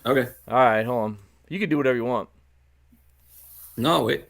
Okay. All right, hold on. You can do whatever you want. No, wait.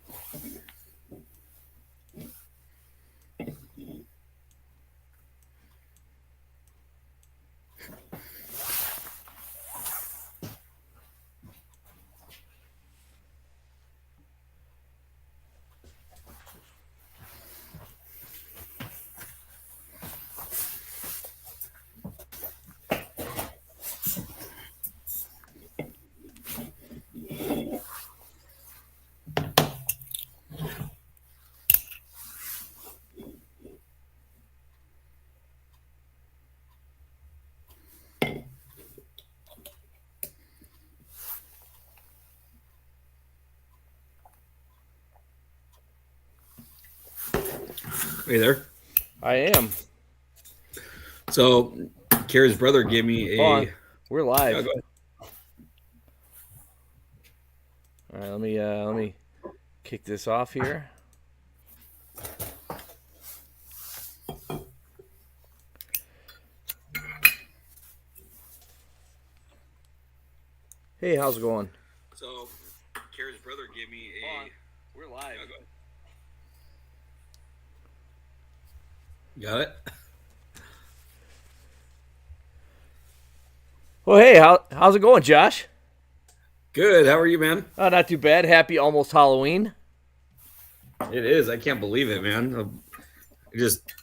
Hey there. I am. So, Kara's brother gave Hold me on. a. We're Yeah, live. go ahead. All right, let me kick this off here. Hey, how's it going? So, Kara's brother gave me Hold on. a. We're live. Yeah, go ahead. Got it? Well, hey, how's it going, Josh? Good. How are you, man? Not too bad. Happy almost Halloween. It is. I can't believe it, man. Just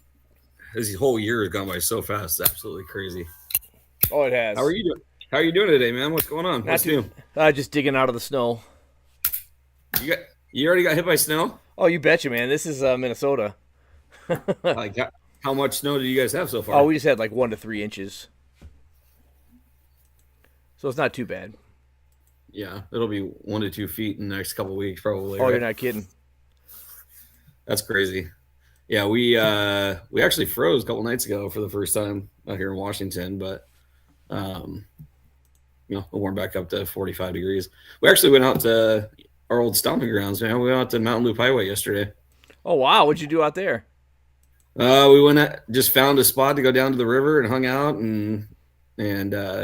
this whole year has gone by so fast. It's absolutely crazy. Oh, it How are has. you doing? How are you doing today, man? What's going on? Not What's too. new? Just digging out of the snow. You got you already got hit by snow? Oh, you betcha, man. This is Minnesota. Like how much snow do you guys have so Oh, far? we just had like 1 to 3 inches, so it's not too bad. Yeah, it'll be 1 to 2 feet in the next couple of weeks, probably, Oh, you're right? not kidding. That's crazy. Yeah, we actually froze a couple nights ago for the first time out here in Washington, but um, we warmed back up to 45 degrees. We actually went out to our old stomping grounds, man. We went out to Mountain Loop Highway yesterday. Oh, wow. What'd you do out there? We went just found a spot to go down to the river and hung out and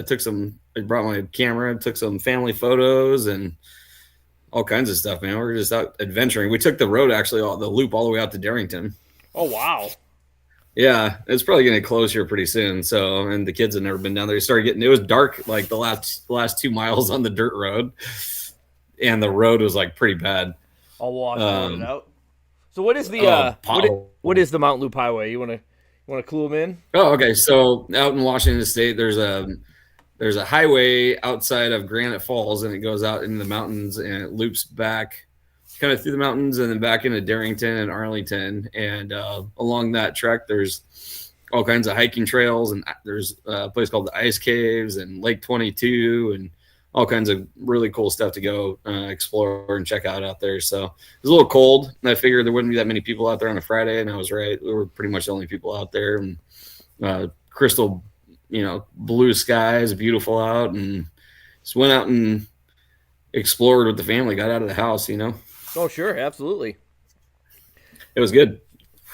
took some. I brought my camera, took some family photos and all kinds of stuff, man. We were just out adventuring. We took the road actually, all the loop all the way out to Darrington. Oh, wow. Yeah, it's probably going to close here pretty soon. So, and the kids have never been down there. It started getting, it was dark like the last 2 miles on the dirt road, and the road was like pretty bad. All washboarded Um, out. So what is the what Pothole. is the Mountain Loop Highway? You wanna clue them in? Oh, okay. So out in Washington State, there's a highway outside of Granite Falls, and it goes out into the mountains and it loops back, kind of through the mountains, and then back into Darrington and Arlington. And along that trek, there's all kinds of hiking trails, and there's a place called the Ice Caves and Lake 22, and all kinds of really cool stuff to go explore and check out there. So it was a little cold, and I figured there wouldn't be that many people out there on a Friday, and I was right. We were pretty much the only people out there, and crystal, blue skies, beautiful out, and just went out and explored with the family. Got out of the house. Oh, sure, absolutely. It was good.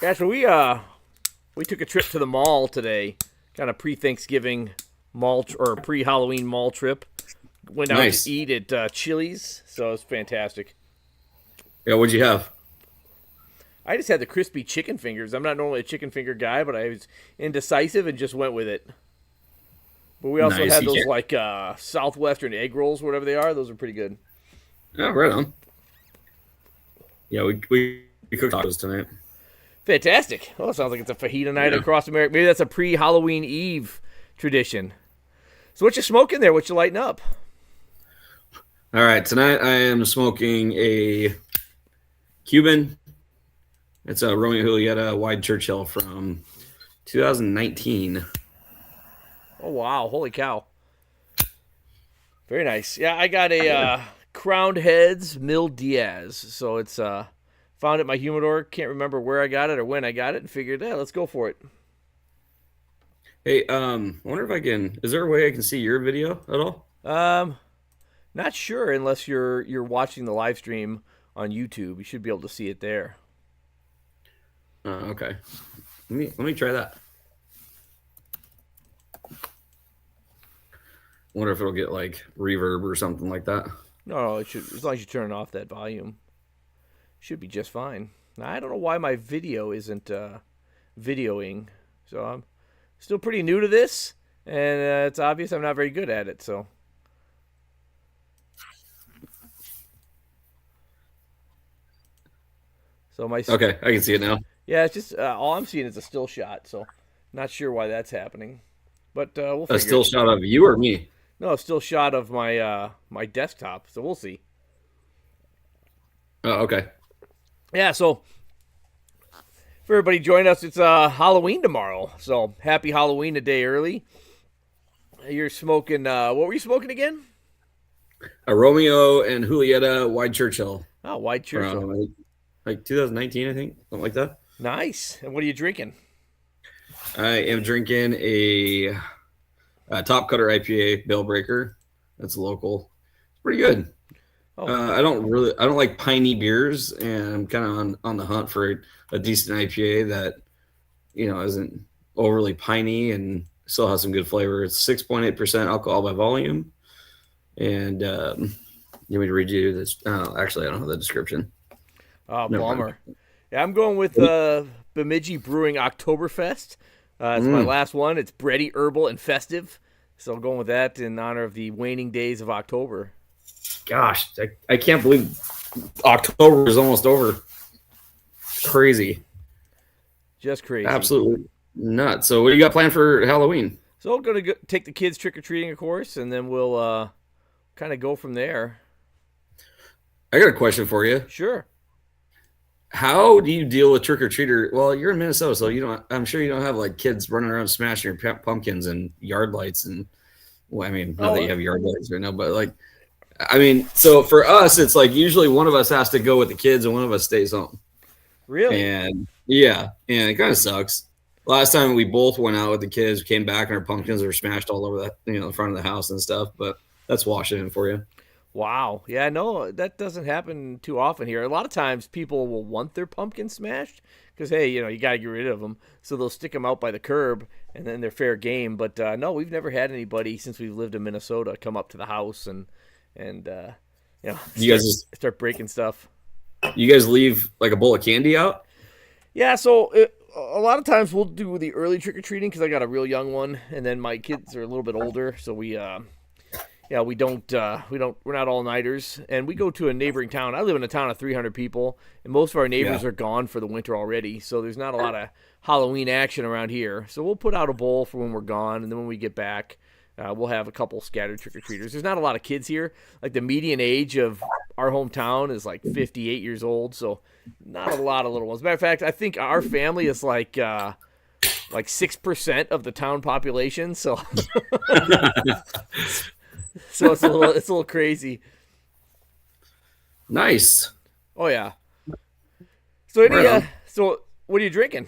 Yeah, so we took a trip to the mall today, kind of pre-Thanksgiving or pre-Halloween mall trip. Went out to Nice. eat at Chili's, so it was fantastic. Yeah, what'd you have? I just had the crispy chicken fingers. I'm not normally a chicken finger guy, but I was indecisive and just went with it. But we also Nice. had You those can't. like Southwestern egg rolls, whatever they are. Those are pretty good. Oh, right on. Yeah, we cooked tacos tonight. Fantastic. Oh, it sounds like it's a fajita night Yeah. across America. Maybe that's a pre-Halloween Eve tradition. So what you smoking there? What you lighting up? All right. Tonight I am smoking a Cuban. It's a Romeo Julieta Wide Churchill from 2019. Oh wow! Holy cow! Very nice. Yeah, I got a Crowned Heads Mil Diaz. So it's found at my humidor. Can't remember where I got it or when I got it, and figured, yeah, let's go for it. Hey, I wonder if I can. Is there a way I can see your video at all? Um, Not sure unless you're watching the live stream on YouTube. You should be able to see it there. Okay. Let me try that. Wonder if it'll get like reverb or something like that. No, it should, as long as you turn off that volume, should be just fine. Now, I don't know why my video isn't videoing, so I'm still pretty new to this, and it's obvious I'm not very good at it. So my Okay, I can see it now. yeah, it's just all I'm seeing is a still shot, so not sure why that's happening, but we'll A figure still it. shot of you or me? No, a still shot of my my desktop, so we'll see. Oh, okay. Yeah, so for everybody joining us, it's Halloween tomorrow, so happy Halloween a day early. You're smoking. What were you smoking again? A Romeo and Julieta Wide Churchill Oh, White Churchill. from like 2019, I think, something like that. Nice. And what are you drinking? I am drinking a Top Cutter IPA Bale Breaker. That's local. It's pretty good. Oh, I don't like piney beers, and I'm kind of on the hunt for a decent IPA that isn't overly piney and still has some good flavor. It's 6.8% alcohol by volume, and you want me to read you this? Oh, actually, I don't have the description. Never mind. bummer. Yeah, I'm going with Bemidji Brewing Oktoberfest. It's my Mm, last one. It's bready, herbal, and festive. So I'm going with that in honor of the waning days of October. gosh, I can't believe October is almost over. Crazy, Just crazy. absolutely nuts. So, what do you got planned for Halloween? So I'm going to take the kids trick or treating, of course, and then we'll kind of go from there. I got a question for you. Sure. How do you deal with trick or treater? Well, you're in Minnesota, so you don't. I'm sure you don't have like kids running around smashing your pumpkins and yard lights and. Well, I mean, not that you Oh, have yard lights right now, but like, I mean, so for us, it's like usually one of us has to go with the kids and one of us stays home. really? And yeah, and it kind of sucks. Last time we both went out with the kids, came back and our pumpkins were smashed all over the front of the house and stuff. But that's Washington for you. Wow. Yeah, no, that doesn't happen too often here. A lot of times people will want their pumpkin smashed because, hey, you got to get rid of them. So they'll stick them out by the curb and then they're fair game. But no, we've never had anybody since we've lived in Minnesota come up to the house and You guys just start breaking stuff. you guys leave like a bowl of candy out? Yeah, so a lot of times we'll do the early trick or treating because I got a real young one, and then my kids are a little bit older, so yeah, we're not all nighters, and we go to a neighboring town. I live in a town of 300 people, and most of our neighbors Yeah. are gone for the winter already, so there's not a lot of Halloween action around here. So we'll put out a bowl for when we're gone, and then when we get back, we'll have a couple scattered trick or treaters. There's not a lot of kids here. Like the median age of our hometown is like 58 years old, so not a lot of little ones. Matter of fact, I think our family is like 6% of the town population, so so it's a little crazy. Nice. Oh yeah. So any Right on. so what are you drinking?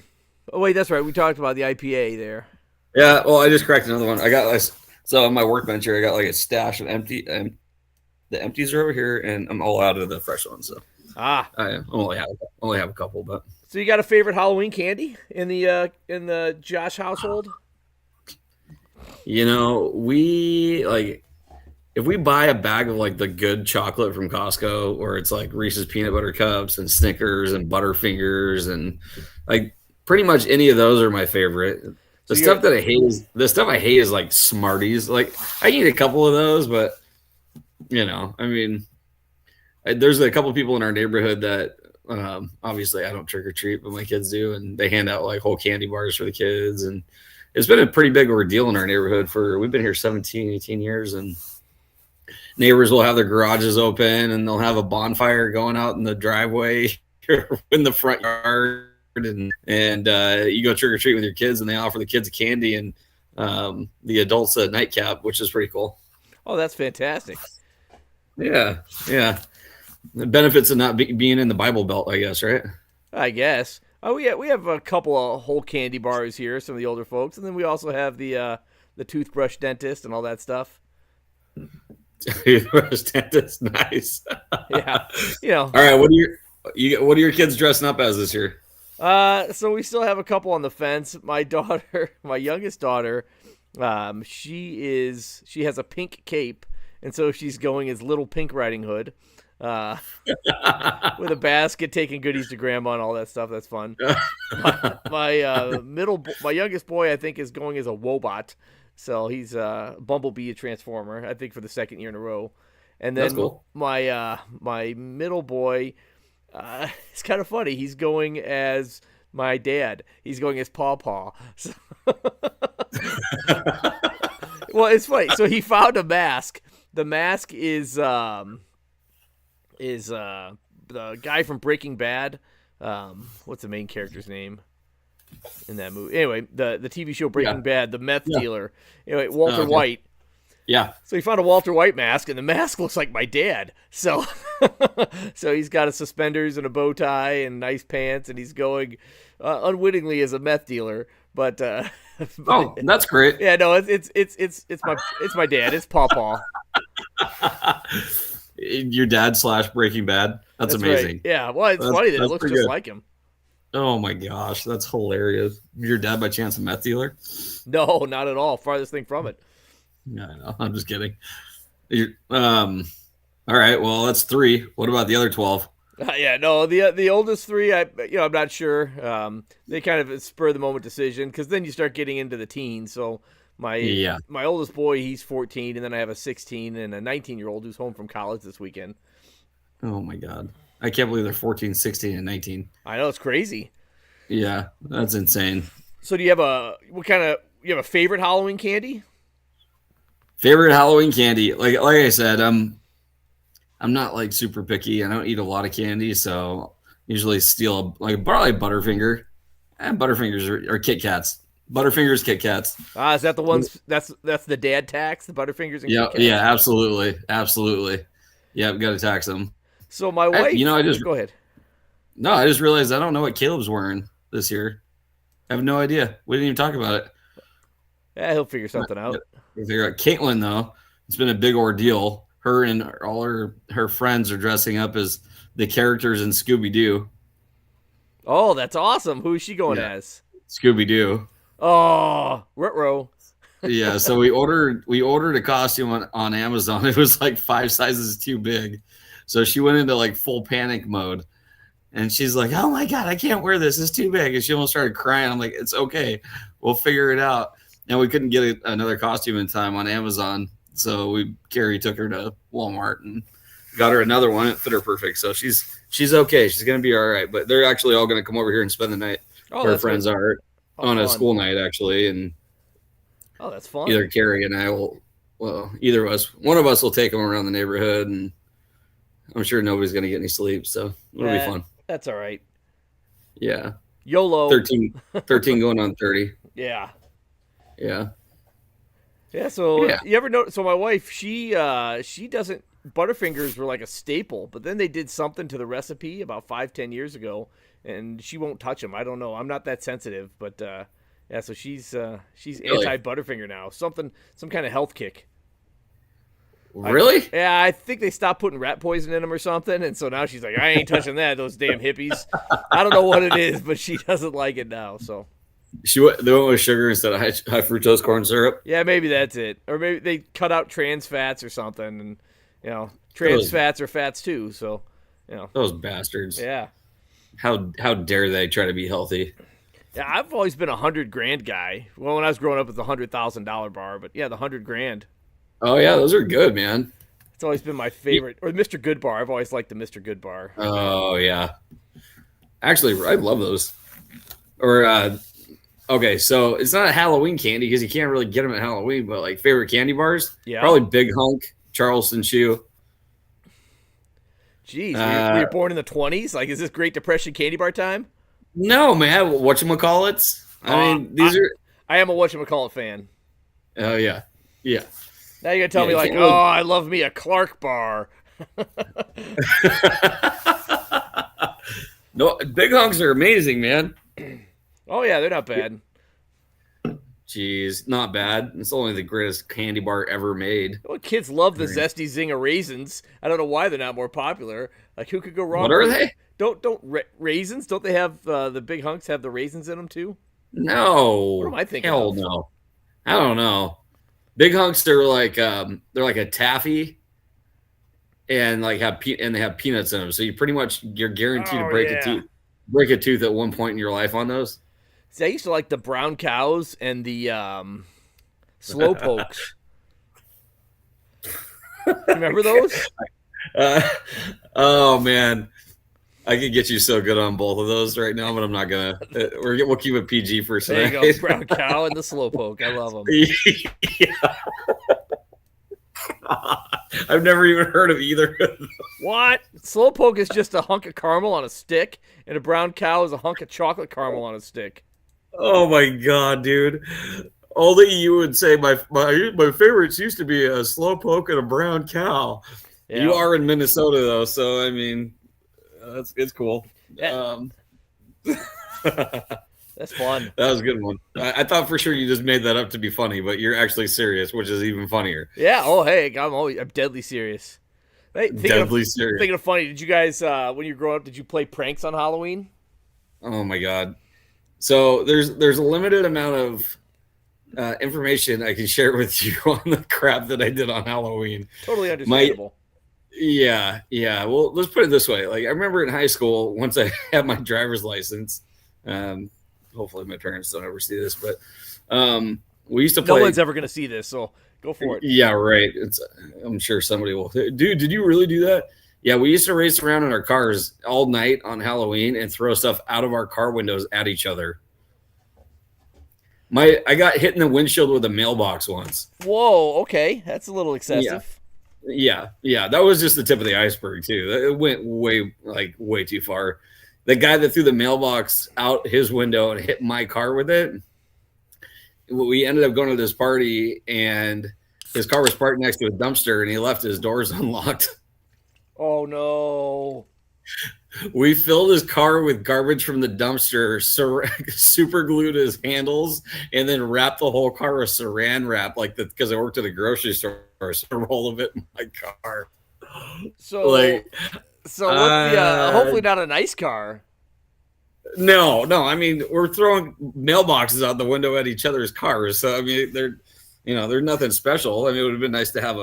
Oh wait, that's right. We talked about the IPA there. Yeah. Well, I just cracked another one. I got like so on my workbench here. I got like a stash of the empties are over here, and I'm all out of the fresh ones. So Ah, I only have a couple, but so you got a favorite Halloween candy in the Josh household? we like if we buy a bag of like the good chocolate from Costco, or it's like Reese's peanut butter cups and Snickers and Butterfingers and like pretty much any of those are my favorite. So The you're stuff that I hate is the stuff I hate is like Smarties. Like I eat a couple of those, but I mean, there's a couple of people in our neighborhood that obviously I don't trick or treat, but my kids do, and they hand out like whole candy bars for the kids, and it's been a pretty big ordeal in our neighborhood we've been here 17, 18 years, and neighbors will have their garages open and they'll have a bonfire going out in the driveway in the front yard, and you go trick or treat with your kids, and they offer the kids candy and the adults a nightcap, which is pretty cool. Oh, that's fantastic. Yeah, yeah. The benefits of not being in the Bible Belt, I guess, right? I guess. Oh, we have a couple of whole candy bars here, some of the older folks, and then we also have the toothbrush dentist and all that stuff. Dentist, nice. Yeah, All right, what are your kids dressing up as this year? So we still have a couple on the fence. My daughter, my youngest daughter, She has a pink cape, and so she's going as Little Pink Riding Hood, uh, with a basket, taking goodies to grandma and all that stuff. That's fun. My youngest boy, I think, is going as a Wobot. So he's Bumblebee, a Transformer, I think, for the second year in a row. And That's then cool. my middle boy, it's kind of funny. He's going as my dad. He's going as Paw Paw. So, well, it's funny. So he found a mask. The mask is the guy from Breaking Bad. What's the main character's name in that movie? Anyway, the TV show Breaking Yeah. Bad, the meth Yeah. dealer. Anyway, Walter Okay. White. Yeah. So he found a Walter White mask, and the mask looks like my dad. So, so he's got a suspenders and a bow tie and nice pants, and he's going unwittingly as a meth dealer. But, Oh, that's great. yeah, no, it's my dad. It's Paw Paw. Your dad / Breaking Bad. That's amazing. Right. Yeah, well, it's That's- funny that it that's looks pretty just good. like him. Oh my gosh, that's hilarious. Your dad by chance a meth dealer? No, not at all. Farthest thing from it. No, I know. I'm just kidding. All right. Well, that's 3. What about the other 12? Yeah, no, the oldest three, I'm not sure. They kind of spur of the moment decision because then you start getting into the teens. So Yeah. my oldest boy, he's 14, and then I have a 16 and a 19-year-old who's home from college this weekend. Oh my God. I can't believe they're 14, 16, and 19. I know it's crazy. Yeah, that's insane. So do you have a favorite Halloween candy? Favorite Halloween candy? Like I said, I'm not like super picky. I don't eat a lot of candy, so usually steal probably Butterfinger. And Butterfingers are Kit Kats. Butterfingers, Kit Kats. Is that the ones that's the dad tax, the Butterfingers and Yeah, Kit Kats? yeah, absolutely. Yeah, we got to tax them. So my wife, go ahead. No, I just realized I don't know what Caleb's wearing this year. I have no idea. We didn't even talk about it. Yeah, he'll figure something out. We figure out Caitlin though. It's been a big ordeal. Her and all her friends are dressing up as the characters in Scooby Doo. Oh, that's awesome. Who is she going Yeah. as? Scooby Doo. Oh, Ruh-roh. Yeah, so we ordered a costume on Amazon. It was like 5 sizes too big. So she went into like full panic mode. And she's like, "Oh my God, I can't wear this. It's too big." And she almost started crying. I'm like, "It's okay. We'll figure it out." And we couldn't get another costume in time on Amazon. So Carrie took her to Walmart and got her another one. It fit her perfect. So she's okay. She's going to be all right. But they're actually all going to come over here and spend the night. Oh, Her that's friends good. are Oh, on a fun. school night, actually. And Oh, that's fun. either Carrie and I either of us, one of us will take them around the neighborhood. And I'm sure nobody's going to get any sleep. So it'll be fun. That's all right. Yeah. YOLO. 13 going on 30. Yeah. Yeah. Yeah. So Yeah. you ever know? So my wife, she doesn't. Butterfingers were like a staple, but then they did something to the recipe about 5-10 years ago, and she won't touch them. I don't know. I'm not that sensitive, but yeah. So she's Really? anti Butterfinger now. Some kind of health kick. Really? Yeah, I think they stopped putting rat poison in them or something, and so now she's like, I ain't touching that. Those damn hippies. I don't know what it is, but she doesn't like it now. So They went with sugar instead of high fructose corn syrup. yeah, maybe that's it, or maybe they cut out trans fats or something, and trans Those- fats are fats too. So Those bastards. yeah. How dare they try to be healthy? Yeah, I've always been $100,000 guy. Well, when I was growing up, it was the $100,000 bar, but yeah, the $100,000. Oh yeah, those are good, man. It's always been my favorite. Or the Mr. Good bar. I've always liked the Mr. Good bar. Oh yeah. Actually, I love those. Or okay, so it's not a Halloween candy because you can't really get them at Halloween, but like favorite candy bars, Yeah. probably Big Hunk, Charleston Chew. Jeez, were you born in the 20s? Like, is this Great Depression candy bar time? No, man, whatchamacallits? I mean, these are. I am a whatchamacallit fan. Oh yeah, yeah. Now you're going to tell Yeah, me, you like, can't really- oh, I love me a Clark bar. No, Big Hunks are amazing, man. Oh, yeah, they're not bad. Jeez, not bad. It's only the greatest candy bar ever made. Well, kids love the Zesty Zinger raisins. I don't know why they're not more popular. Like, who could go wrong? What are with- they? Raisins? Don't they have the Big Hunks have the raisins in them too? No. What am I thinking Hell of? no. I don't know. Big hunks, they're like a taffy, and like and they have peanuts in them. So you're guaranteed to Oh yeah. break a tooth at one point in your life on those. See, I used to like the brown cows and the slow pokes. You remember those? Uh, oh man, I could get you so good on both of those right now, but I'm not gonna. We'll keep it PG for There you tonight. go, brown cow and the slow poke. I love them. Yeah. I've never even heard of either. What? Slowpoke is just a hunk of caramel on a stick, and a brown cow is a hunk of chocolate caramel on a stick. Oh my god, dude! Only you would say my favorites used to be a slow poke and a brown cow. You Yeah, are in Minnesota though, so I mean, it's cool. that, That that's fun. was a good one. I thought for sure you just made that up to be funny, but you're actually serious, which is even funnier. Yeah. Oh, hey, I'm deadly serious. Hey, Deadly serious. thinking of funny. Did you guys, when you grow up, did you play pranks on Halloween? Oh my god. So there's a limited amount of information I can share with you on the crap that I did on Halloween. Totally My understandable. yeah. Well, let's put it this way. Like I remember in high school, once I had my driver's license. Um, Hopefully my parents don't ever see this, but we used to No play. one's ever gonna see this, so go for it. Yeah, right. I'm sure somebody will. Dude, did you really do that? Yeah, we used to race around in our cars all night on Halloween and throw stuff out of our car windows at each other. I got hit in the windshield with a mailbox once. Whoa. Okay, that's a little Yeah, excessive. yeah. That was just the tip of the iceberg too. It went way too far. The guy that threw the mailbox out his window and hit my car with it. We ended up going to this party and his car was parked next to a dumpster and he left his doors unlocked. Oh no. We filled his car with garbage from the dumpster, super glued his handles, and then wrapped the whole car with saran wrap, like because I worked at a grocery store, so a roll of it in my car. So Like, so what's the hopefully not a nice car. no. I mean, we're throwing mailboxes out the window at each other's cars, so I mean, they're nothing special. I mean, it would have been nice to have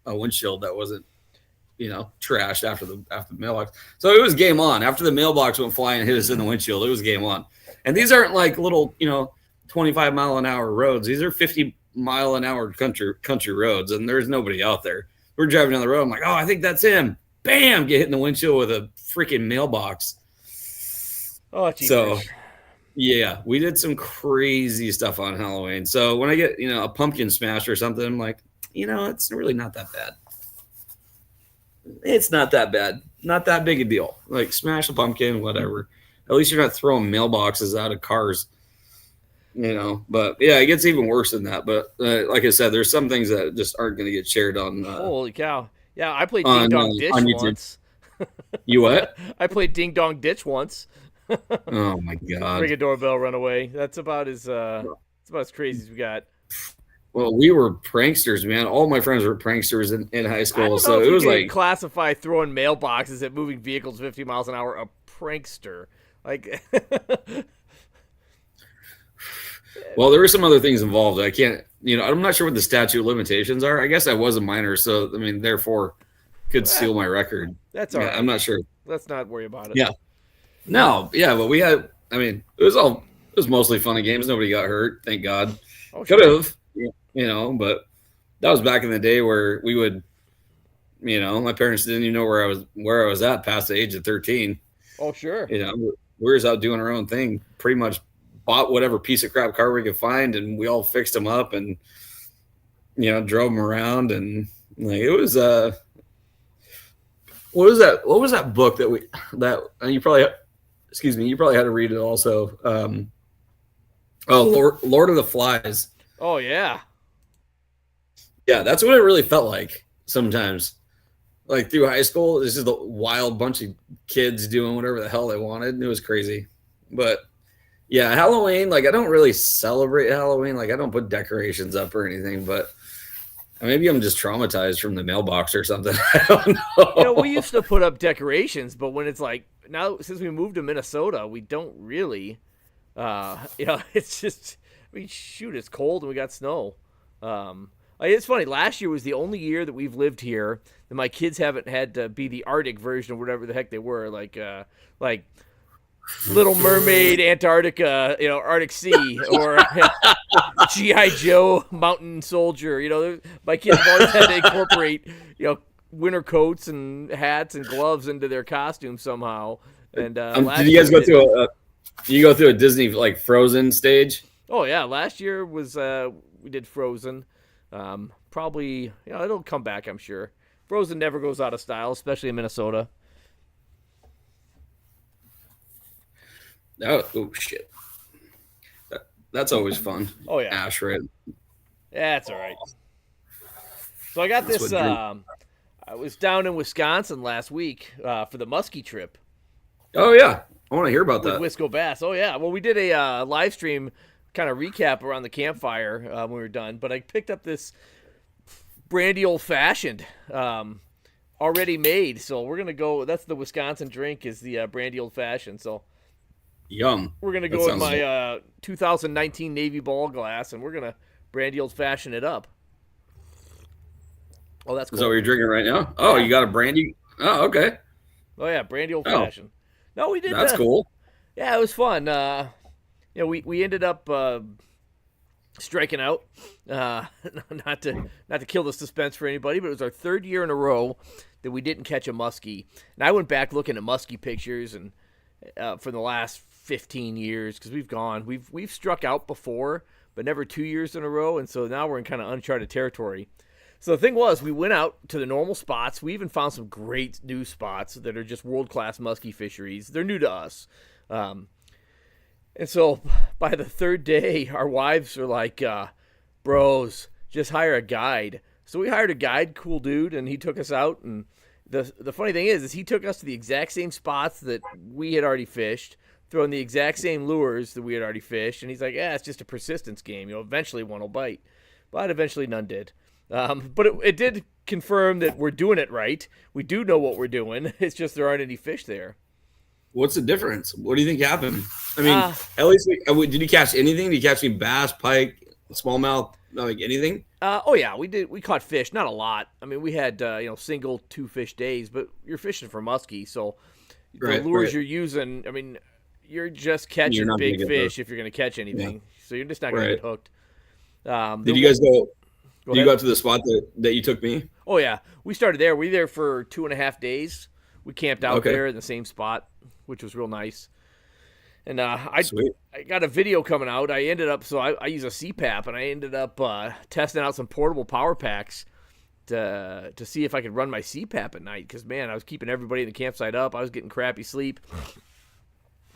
a windshield that wasn't trashed after the mailbox. So it was game on. After the mailbox went flying and hit us in the windshield, it was game on. And these aren't like little, 25-mile-an-hour roads. These are 50-mile-an-hour country roads, and there's nobody out there. We're driving down the road. I'm like, oh, I think that's him. Bam! Get hit in the windshield with a freaking mailbox. Oh, geez. So yeah, we did some crazy stuff on Halloween. So when I get, a pumpkin smash or something, I'm like, it's really not that bad. It's not that bad. Not that big a deal. Like smash a pumpkin, whatever. At least you're not throwing mailboxes out of cars, But yeah, it gets even worse than that. But like I said, there's some things that just aren't going to get shared on Holy cow. Yeah, I played Ding Dong Ditch on YouTube. once. You what? I played Ding Dong Ditch once. Oh my god! Ring a doorbell, run away. That's about as crazy as we got. Well, we were pranksters, man. All my friends were pranksters in high I school, don't know so if it you was can like, classify throwing mailboxes at moving vehicles 50 miles an hour a prankster. Like, well, there were some other things involved. I can't, I'm not sure what the statute of limitations are. I guess I was a minor, so I mean, therefore, could steal my record. that's all right. I'm not sure. Let's not worry about it. Yeah. No, yeah, but we had. I mean, it was mostly fun and games. Nobody got hurt, thank God. Oh, Could sure. have, but that was back in the day where we would, my parents didn't even know where I was at past the age of 13. Oh, sure. We were just out doing our own thing. Pretty much bought whatever piece of crap car we could find, and we all fixed them up and drove them around, and like it was what was that book that you probably you probably had to read it also. Lord of the Flies. Oh, yeah. Yeah, that's what it really felt like sometimes. Like through high school, this is a wild bunch of kids doing whatever the hell they wanted. It was crazy. But yeah, Halloween, like I don't really celebrate Halloween. Like I don't put decorations up or anything, but maybe I'm just traumatized from the mailbox or something. I don't know. We used to put up decorations, but when it's like now since we moved to Minnesota, we don't really. It's just I mean, shoot, it's cold and we got snow. It's funny. Last year was the only year that we've lived here that my kids haven't had to be the Arctic version of whatever the heck they were, like Little Mermaid, Antarctica, Arctic Sea, or GI Joe, Mountain Soldier. My kids have always had to incorporate, winter coats and hats and gloves into their costumes somehow. And did you guys go through a Disney like Frozen stage? Oh yeah, last year was we did Frozen. Probably it'll come back, I'm sure. Frozen never goes out of style, especially in Minnesota. Oh shit, that's always fun. Oh yeah, Ash, right? Yeah, that's all right. So I got this. I was down in Wisconsin last week for the Muskie trip. Oh yeah, I want to hear about that. With Wisco Bass. Oh yeah. Well, we did a live stream kind of recap around the campfire when we were done. But I picked up this brandy old fashioned, already made. So we're gonna go. That's the Wisconsin drink, is the brandy old fashioned. So yum. We're gonna go with my 2019 Navy ball glass, and we're gonna brandy old fashioned it up. Oh, that's cool. Is that what you're drinking right now? Oh, Yeah. You got a brandy? Oh, okay. Oh yeah, brandy old fashioned. No, we did. That's cool. Yeah, it was fun. We ended up striking out. Not to kill the suspense for anybody, but it was our third year in a row that we didn't catch a muskie. And I went back looking at muskie pictures and for the last 15 years, because we've struck out before, but never 2 years in a row, and so now we're in kind of uncharted territory. So the thing was, we went out to the normal spots. We even found some great new spots that are just world-class muskie fisheries. They're new to us. And so by the third day, our wives are like, bros, just hire a guide. So we hired a guide, cool dude, and he took us out. And the funny thing is he took us to the exact same spots that we had already fished, throwing the exact same lures that we had already fished. And he's like, it's just a persistence game. Eventually one will bite. But eventually none did. But it did confirm that we're doing it right. We do know what we're doing. It's just there aren't any fish there. What's the difference? What do you think happened? I mean, at least did you catch anything? Did you catch any bass, pike, smallmouth, like anything? Oh yeah, we did. We caught fish, not a lot. I mean, we had single 2 fish days, but you're fishing for muskie, so the lures you're using. I mean, you're just catching big fish if you're going to catch anything. Yeah. So you're just not going to get hooked. Did you guys go? Did you go to the spot that you took me? Oh yeah, we started there. We were there for 2.5 days. We camped out there in the same spot, which was real nice. And I got a video coming out. I ended up I use a CPAP, and I ended up testing out some portable power packs to see if I could run my CPAP at night. Because man, I was keeping everybody in the campsite up. I was getting crappy sleep.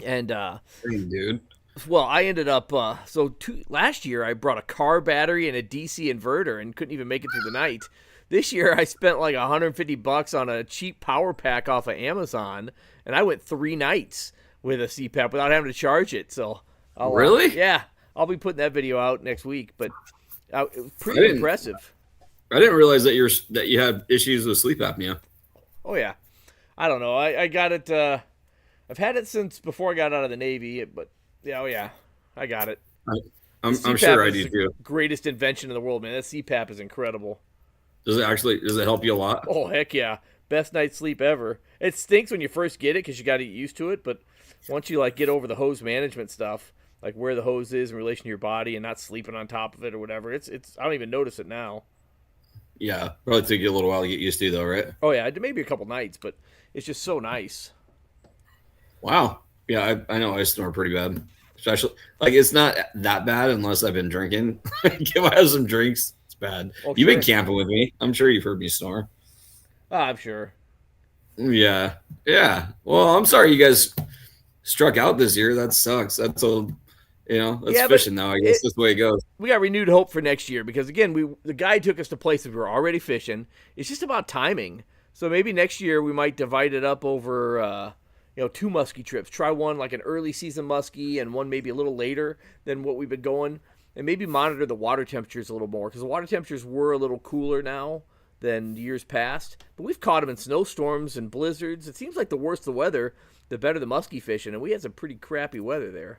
And dude. Well, I ended up last year I brought a car battery and a DC inverter and couldn't even make it through the night. This year I spent like $150 on a cheap power pack off of Amazon, and I went 3 nights with a CPAP without having to charge it. So really? Yeah, I'll be putting that video out next week. But it was pretty impressive. I didn't realize that you had issues with sleep apnea. Oh yeah, I don't know. I got it. I've had it since before I got out of the Navy, but. Yeah, I got it. I'm sure I do too. Greatest invention in the world, man. That CPAP is incredible. Does it help you a lot? Oh, heck yeah. Best night's sleep ever. It stinks when you first get it because you got to get used to it, but once you get over the hose management stuff, like where the hose is in relation to your body and not sleeping on top of it or whatever, it's I don't even notice it now. Yeah, probably take you a little while to get used to though, right? Oh yeah, maybe a couple nights, but it's just so nice. Wow. Yeah, I know I snore pretty bad. Especially, it's not that bad unless I've been drinking. If I have some drinks, it's bad. Oh, you've been camping with me. I'm sure you've heard me snore. I'm sure. Yeah. Well, I'm sorry you guys struck out this year. That sucks. That's fishing now. I guess that's the way it goes. We got renewed hope for next year because, again, the guy took us to places we were already fishing. It's just about timing. So maybe next year we might divide it up over 2 muskie trips. Try one like an early season muskie and one maybe a little later than what we've been going. And maybe monitor the water temperatures a little more because the water temperatures were a little cooler now than years past. But we've caught them in snowstorms and blizzards. It seems like the worse the weather, the better the muskie fishing. And we had some pretty crappy weather there.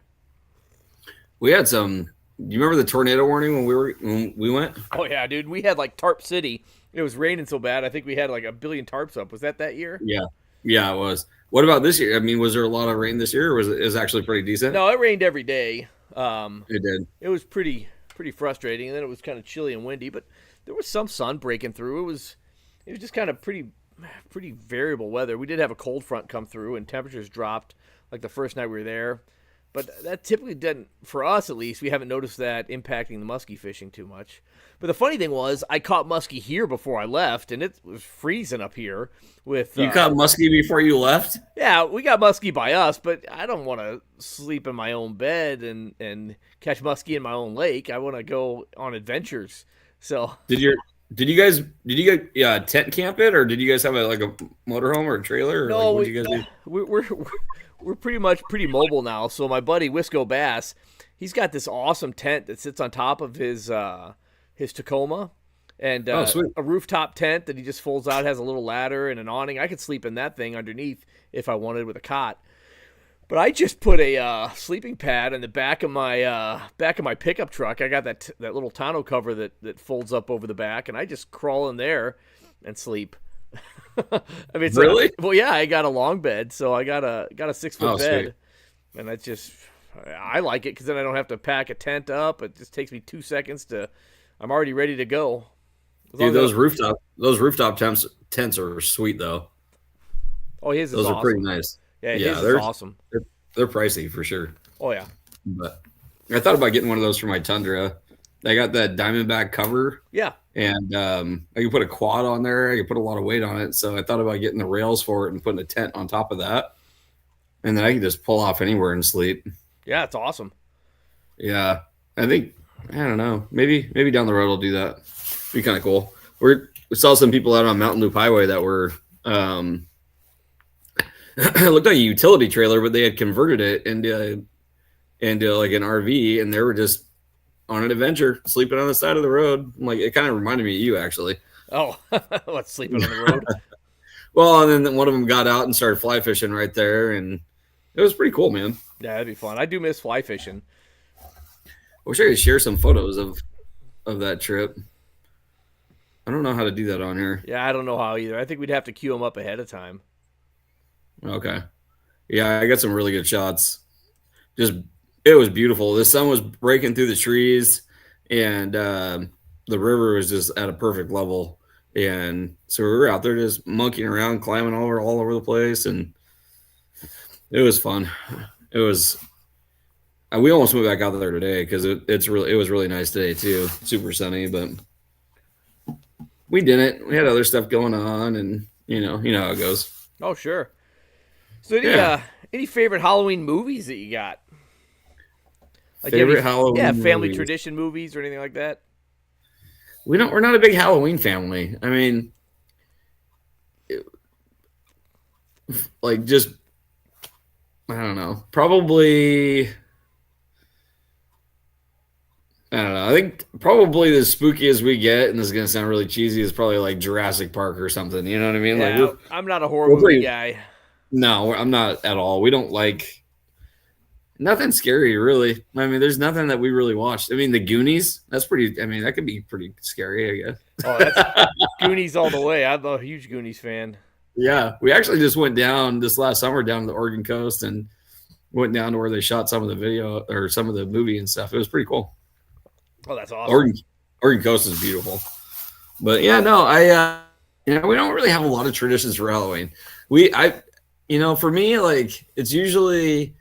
We had some you remember the tornado warning when we went? Oh yeah, dude. We had like Tarp City. It was raining so bad. I think we had like a billion tarps up. Was that year? Yeah, yeah, it was. What about this year? I mean, was there a lot of rain this year, or was actually pretty decent? No, it rained every day. It did. It was pretty frustrating, and then it was kind of chilly and windy, but there was some sun breaking through. It was just kind of pretty variable weather. We did have a cold front come through, and temperatures dropped like the first night we were there. But that typically doesn't, for us at least, we haven't noticed that impacting the muskie fishing too much. But the funny thing was, I caught muskie here before I left, and it was freezing up here. With You caught muskie before you left? yeah, we got muskie by us, but I don't want to sleep in my own bed and catch muskie in my own lake. I want to go on adventures. So Did you guys tent camp it, or did you guys have like a motorhome or a trailer, or like no, what did you guys do? we're pretty mobile now. So my buddy Wisco Bass, he's got this awesome tent that sits on top of his Tacoma, and Oh, sweet. a rooftop tent that he just folds out, has a little ladder and an awning. I could sleep in that thing underneath if I wanted with a cot. But I just put a sleeping pad in the back of my pickup truck. I got that little tonneau cover that folds up over the back, and I just crawl in there and sleep. I mean, it's Really? well, yeah, I got a long bed, so I got a 6 foot Oh, bed, sweet. and that's just I like it because then I don't have to pack a tent up. It just takes me 2 seconds to. I'm already ready to go. As long Dude, as those rooftop tents are sweet though. oh, his is Those are awesome. pretty nice. Yeah, Yeah, his is awesome. they're pricey for sure. Oh yeah, But I thought about getting one of those for my Tundra. I got that Diamondback cover, yeah. and I can put a quad on there. I can put a lot of weight on it. So I thought about getting the rails for it and putting a tent on top of that, and then I can just pull off anywhere and sleep. Yeah, it's awesome. Yeah, I don't know. Maybe down the road I'll do that. Be kind of cool. We saw some people out on Mountain Loop Highway that were it looked like a utility trailer, but they had converted it into like an RV, and they were just on an adventure, sleeping on the side of the road. Like it kind of reminded me of you, actually. Oh, what's sleeping on the road? Well, and then one of them got out and started fly fishing right there, and it was pretty cool, man. Yeah, that'd be fun. I do miss fly fishing. I wish I could share some photos of that trip. I don't know how to do that on here. Yeah, I don't know how either. I think we'd have to queue them up ahead of time. Okay. Yeah, I got some really good shots. Just it was beautiful. The sun was breaking through the trees, and the river was just at a perfect level. And so we were out there just monkeying around, climbing all over the place, and it was fun. It was. We almost went back out there today because it was really nice today too. Super sunny, but we didn't. We had other stuff going on, and you know how it goes. Oh, sure. So Yeah. any favorite Halloween movies that you got? Like Favorite Halloween yeah, family movies? tradition movies or anything like that? We're not a big Halloween family. I mean, like just I don't know. Probably I don't know. I think probably the spookiest we get, and this is gonna sound really cheesy, is probably like Jurassic Park or something. You know what I mean? Like Yeah, I'm not a horror we're movie pretty- guy. no, I'm not at all. We don't like nothing scary, really. I mean, there's nothing that we really watched. I mean, the Goonies. That's pretty. I mean, that could be pretty scary, I guess. Oh, that's Goonies all the way. I'm a huge Goonies fan. Yeah, we actually just went down this last summer down to the Oregon coast and went down to where they shot some of the video or some of the movie and stuff. It was pretty cool. Oh, that's awesome. Oregon coast is beautiful. But yeah, no, we don't really have a lot of traditions for Halloween. For me, like it's usually,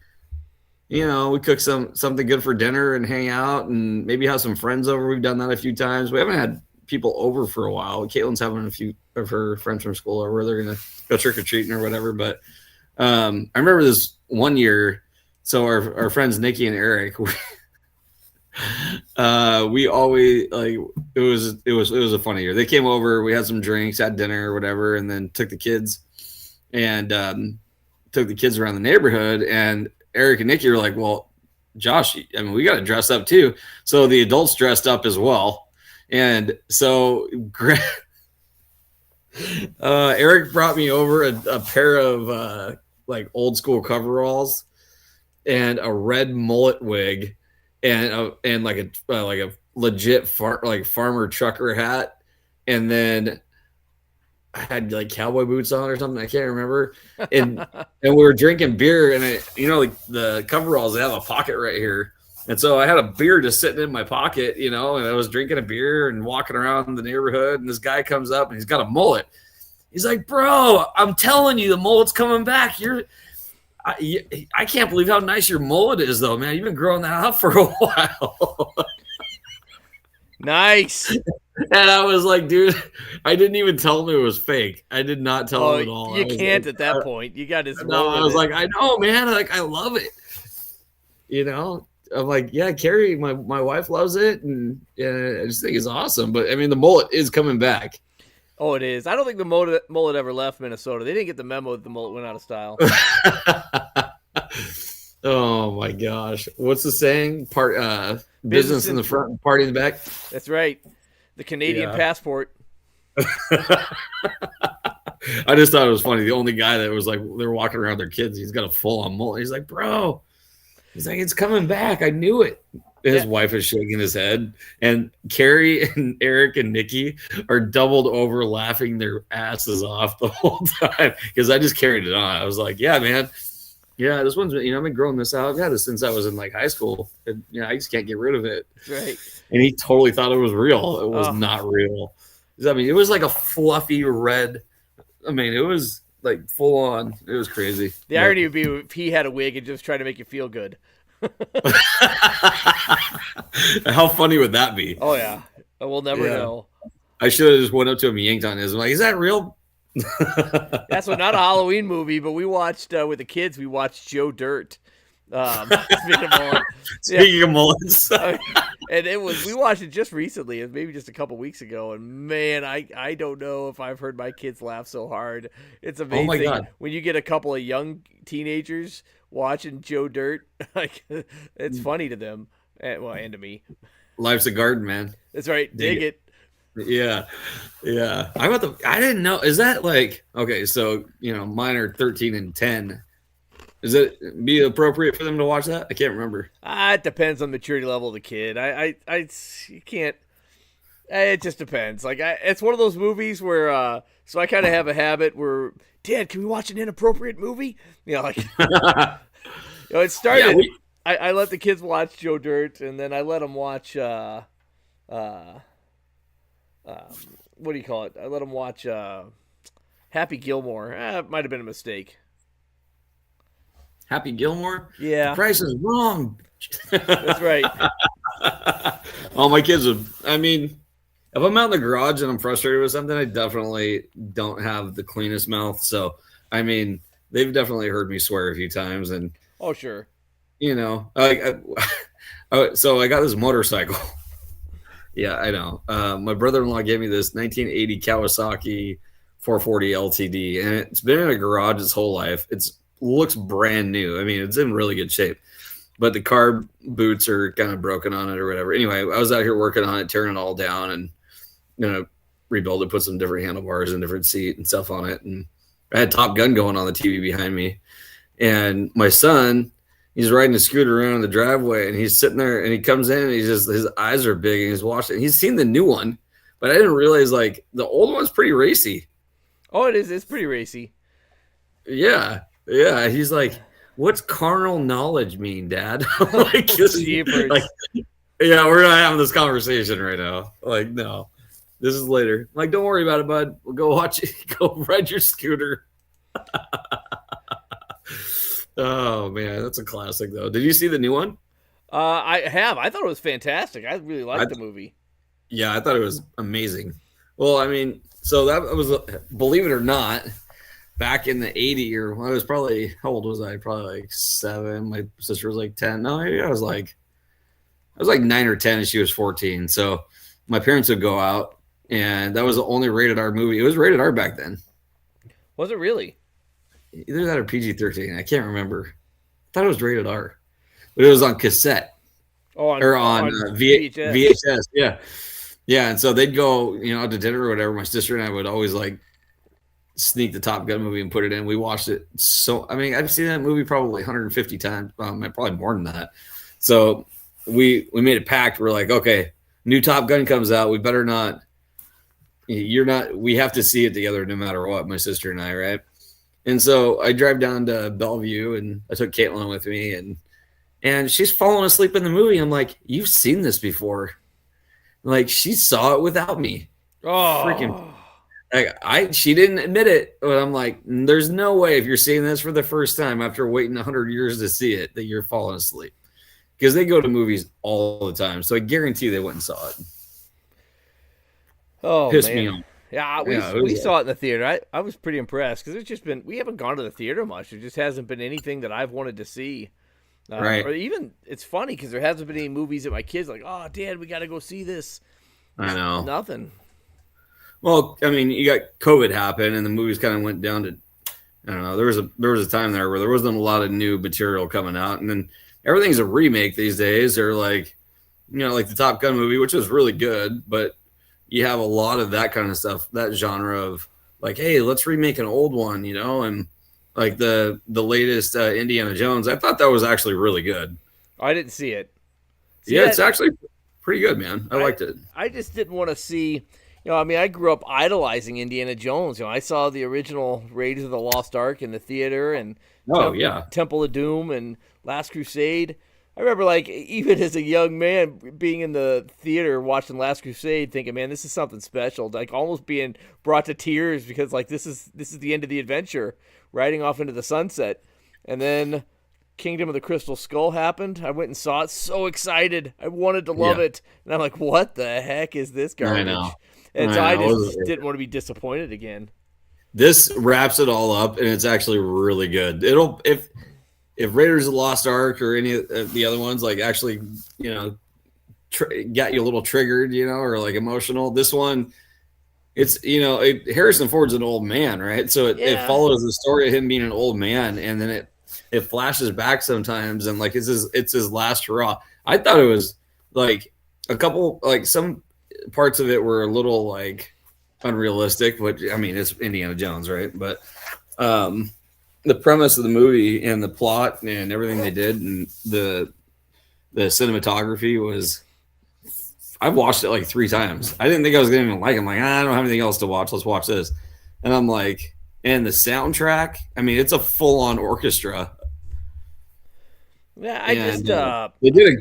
we cook something good for dinner and hang out and maybe have some friends over. We've done that a few times. We haven't had people over for a while. Caitlin's having a few of her friends from school over. They're gonna go trick or treating or whatever. But I remember this one year. So our friends Nikki and Eric, we always like it was a funny year. They came over, we had some drinks, had dinner or whatever, and then took the kids around the neighborhood. And Eric and Nikki were like, "Well, Josh, I mean, we got to dress up too." So the adults dressed up as well, and so Eric brought me over a pair of like old school coveralls and a red mullet wig. and like a legit farmer trucker hat, and then I had like cowboy boots on or something. I can't remember. And we were drinking beer, and like the coveralls, they have a pocket right here. And so I had a beer just sitting in my pocket, and I was drinking a beer and walking around the neighborhood. And this guy comes up and he's got a mullet. He's like, "Bro, I'm telling you, the mullet's coming back. I can't believe how nice your mullet is, though, man. You've been growing that out for a while." Nice. And I was like, dude, I didn't even tell him it was fake. I did not tell him at all. You can't at that point. You got his. No, I was like, I know, man. Like, I love it. I'm like, yeah, Carrie, my wife loves it, and I just think it's awesome. But I mean, the mullet is coming back. Oh, it is. I don't think the mullet ever left Minnesota. They didn't get the memo that the mullet went out of style. Oh my gosh, what's the saying? Business in the front, party in the back. That's right. The Canadian passport. I just thought it was funny. The only guy that was like, they're walking around their kids. He's got a full on mullet. He's like, bro. He's like, it's coming back. I knew it. His wife is shaking his head, and Carrie and Eric and Nikki are doubled over laughing their asses off the whole time because I just carried it on. I was like, yeah, man. Yeah, this one's, I've been growing this out. I've had this since I was in like high school. And, I just can't get rid of it. Right. And he totally thought it was real. It was not real. I mean, it was like a fluffy red. I mean, it was like full on. It was crazy. The irony would be if he had a wig and just tried to make you feel good. How funny would that be? Oh, yeah. We'll never know. I should have just went up to him and yanked on his. I'm like, is that real? That's not a Halloween movie, but we watched with the kids. We watched Joe Dirt. Speaking of mullets, and we watched it just recently, maybe just a couple weeks ago. And man, I don't know if I've heard my kids laugh so hard. It's amazing. Oh my God. When you get a couple of young teenagers watching Joe Dirt, like it's funny to them, and to me. Life's a garden, man. That's right. Dig it. Yeah. I didn't know. Is that like, okay, so, mine are 13 and 10. Is it be appropriate for them to watch that? I can't remember. It depends on the maturity level of the kid. You can't, it just depends. Like, it's one of those movies where, so I kind of have a habit where, Dad, can we watch an inappropriate movie? It started, I let the kids watch Joe Dirt, and then I let them watch, what do you call it? I let them watch Happy Gilmore. It might have been a mistake. Happy Gilmore? Yeah. The price is wrong. That's right. All my kids would, if I'm out in the garage and I'm frustrated with something, I definitely don't have the cleanest mouth. So, they've definitely heard me swear a few times. And, oh, sure. So I got this motorcycle. Yeah, I know. My brother-in-law gave me this 1980 Kawasaki 440 LTD, and it's been in a garage its whole life. It looks brand new. It's in really good shape, but the carb boots are kind of broken on it or whatever. Anyway, I was out here working on it, tearing it all down, and rebuild it, put some different handlebars and different seat and stuff on it. And I had Top Gun going on the TV behind me, and my son, he's riding a scooter around the driveway, and he's sitting there, and he comes in, and his eyes are big, and he's watching. He's seen the new one, but I didn't realize like the old one's pretty racy. Oh, it is. It's pretty racy. Yeah. He's like, "What's carnal knowledge mean, Dad?" Like, we're not having this conversation right now. Like, no, this is later. Like, don't worry about it, bud. We'll go watch it. Go ride your scooter. Oh man, that's a classic though. Did you see the new one? I have. I thought it was fantastic. I really liked the movie. Yeah, I thought it was amazing. Well, so that was, believe it or not, back in the 80s, or I was probably, how old was I? Probably like 7. My sister was like 10. No, maybe I was like 9 or 10 and she was 14. So my parents would go out, and that was the only rated R movie. It was rated R back then. Was it really? Either that or PG-13. I can't remember. I thought it was rated R, but it was on cassette. Oh, on VHS. VHS. Yeah. And so they'd go, out to dinner or whatever. My sister and I would always like sneak the Top Gun movie and put it in. We watched it. So, I've seen that movie probably 150 times, probably more than that. So we made a pact. We're like, okay, new Top Gun comes out. We better not. You're not. We have to see it together, no matter what. My sister and I, right? And so I drive down to Bellevue, and I took Caitlin with me, and she's falling asleep in the movie. I'm like, you've seen this before. Like she saw it without me. Freaking Oh, like she didn't admit it, but I'm like, there's no way if you're seeing this for the first time after waiting 100 years to see it that you're falling asleep because they go to movies all the time. So I guarantee they went and saw it. oh Pissed me man. off. Yeah, Yeah, it we was saw it in the theater. I was pretty impressed because it's just been we haven't gone to the theater much. There just hasn't been anything that I've wanted to see. right. Or even it's funny because there hasn't been any movies that my kids are like, oh, Dad, we got to go see this. I know. Nothing. Well, I mean, you got COVID happen, and the movies kind of went down to I don't know. There was a time there where there wasn't a lot of new material coming out, and then everything's a remake these days. Or like, like the Top Gun movie, which was really good, but you have a lot of that kind of stuff, that genre of like, hey, let's remake an old one, and like the latest Indiana Jones. I thought that was actually really good. I didn't see it. See, Yeah, it's actually pretty good, man. I liked it. I just didn't want to see. I mean, I grew up idolizing Indiana Jones. I saw the original Raiders of the Lost Ark in the theater, and Oh yeah, Temple of Doom and Last Crusade. I remember, like, even as a young man, being in the theater watching Last Crusade, thinking, "Man, this is something special." Like, almost being brought to tears because, like, this is the end of the adventure, riding off into the sunset, and then Kingdom of the Crystal Skull happened. I went and saw it, so excited. I wanted to love Yeah. it, and I'm like, "What the heck is this garbage?" I know. And so I I know. just didn't want to be disappointed again. This wraps it all up, and it's actually really good. It'll if Raiders of the Lost Ark or any of the other ones like actually got you a little triggered, or like emotional. This one, it's Harrison Ford's an old man, right? So it Yeah. follows the story of him being an old man, and then it flashes back sometimes, and like it's his last hurrah. I thought it was like a couple like some parts of it were a little like unrealistic, which I mean it's Indiana Jones, right? But the premise of the movie and the plot and everything they did and the cinematography was I've watched it like 3 times. I didn't think I was gonna even like it. I'm like, I don't have anything else to watch. Let's watch this. And I'm like, and the soundtrack, I mean, it's a full on orchestra. Yeah, I And just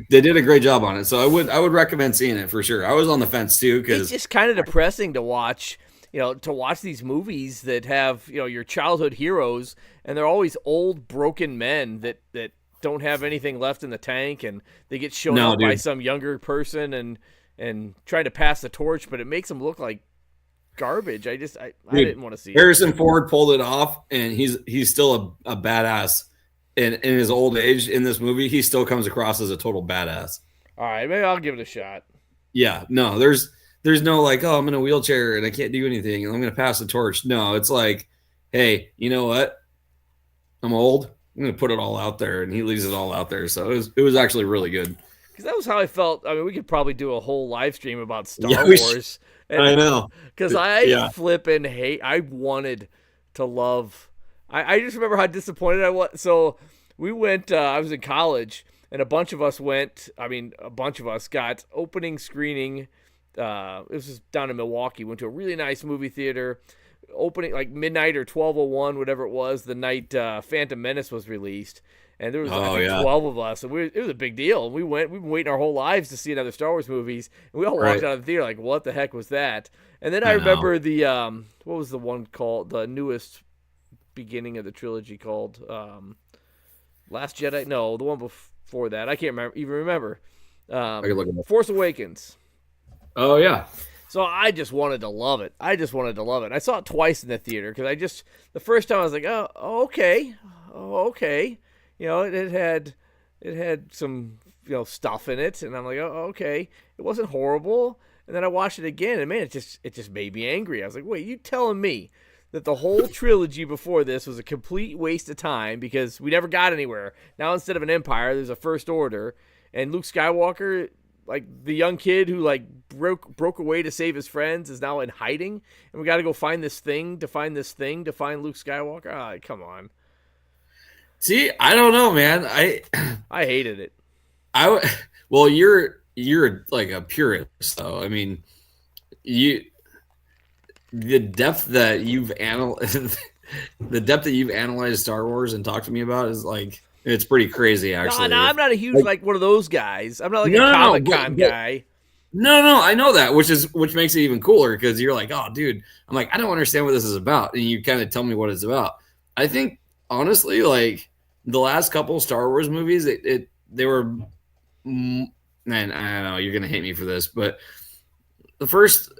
they did a great job on it. So I would recommend seeing it for sure. I was on the fence too it's because just kind of depressing to watch, to watch these movies that have, your childhood heroes and they're always old broken men that don't have anything left in the tank and they get shown No, up by dude. some younger person and trying to pass the torch, but it makes them look like garbage. I Dude, didn't want to see it. Harrison Ford pulled it off, and he's still a badass. In his old age in this movie, he still comes across as a total badass. All right, maybe I'll give it a shot. Yeah, no, there's no like, oh, I'm in a wheelchair and I can't do anything, and I'm gonna pass the torch. No, it's like, hey, you know what? I'm old. I'm gonna put it all out there, and he leaves it all out there. So it was actually really good. Because that was how I felt. I mean, we could probably do a whole live stream about Star Yeah, we Wars. I know. Because I Yeah. flipping hate. I wanted to love. I just remember how disappointed I was. So we went. I was in college, and a bunch of us went. I mean, a bunch of us got opening screening. This was down in Milwaukee. Went to a really nice movie theater. Opening like midnight or 12:01, whatever it was, the night Phantom Menace was released. And there was I Oh think yeah. 12 of us, and it was a big deal. We went. We've been waiting our whole lives to see another Star Wars movies, and we all walked Right. out of the theater like, "What the heck was that?" And then I I know. remember the what was the one called, the newest beginning of the trilogy called Last Jedi? No, the one before that. I can't remember. I could look at that. Force Awakens. Oh yeah. So I just wanted to love it. I saw it twice in the theater because the first time I was like, oh okay, okay. It had some stuff in it, and I'm like, oh okay. It wasn't horrible. And then I watched it again, and man, it just made me angry. I was like, wait, you telling me that the whole trilogy before this was a complete waste of time because we never got anywhere? Now instead of an empire, there's a first order, and Luke Skywalker, like the young kid who like broke away to save his friends, is now in hiding, and we got to go find this thing to find Luke Skywalker. Ah, come on. See, I don't know, man. I hated it. I Well, you're like a purist, though. I mean, you the depth that you've analyzed the depth that you've analyzed Star Wars and talked to me about is like it's pretty crazy, No, actually. no, I'm not a huge Like, like one of those guys. I'm not like a no, no, no, Comic Con but guy. no, I know that, which makes it even cooler because you're like, oh, dude, I'm like, I don't understand what this is about, and you kind of tell me what it's about. I think honestly, like the last couple Star Wars movies, they were, man, I don't know, you're gonna hate me for this, but the first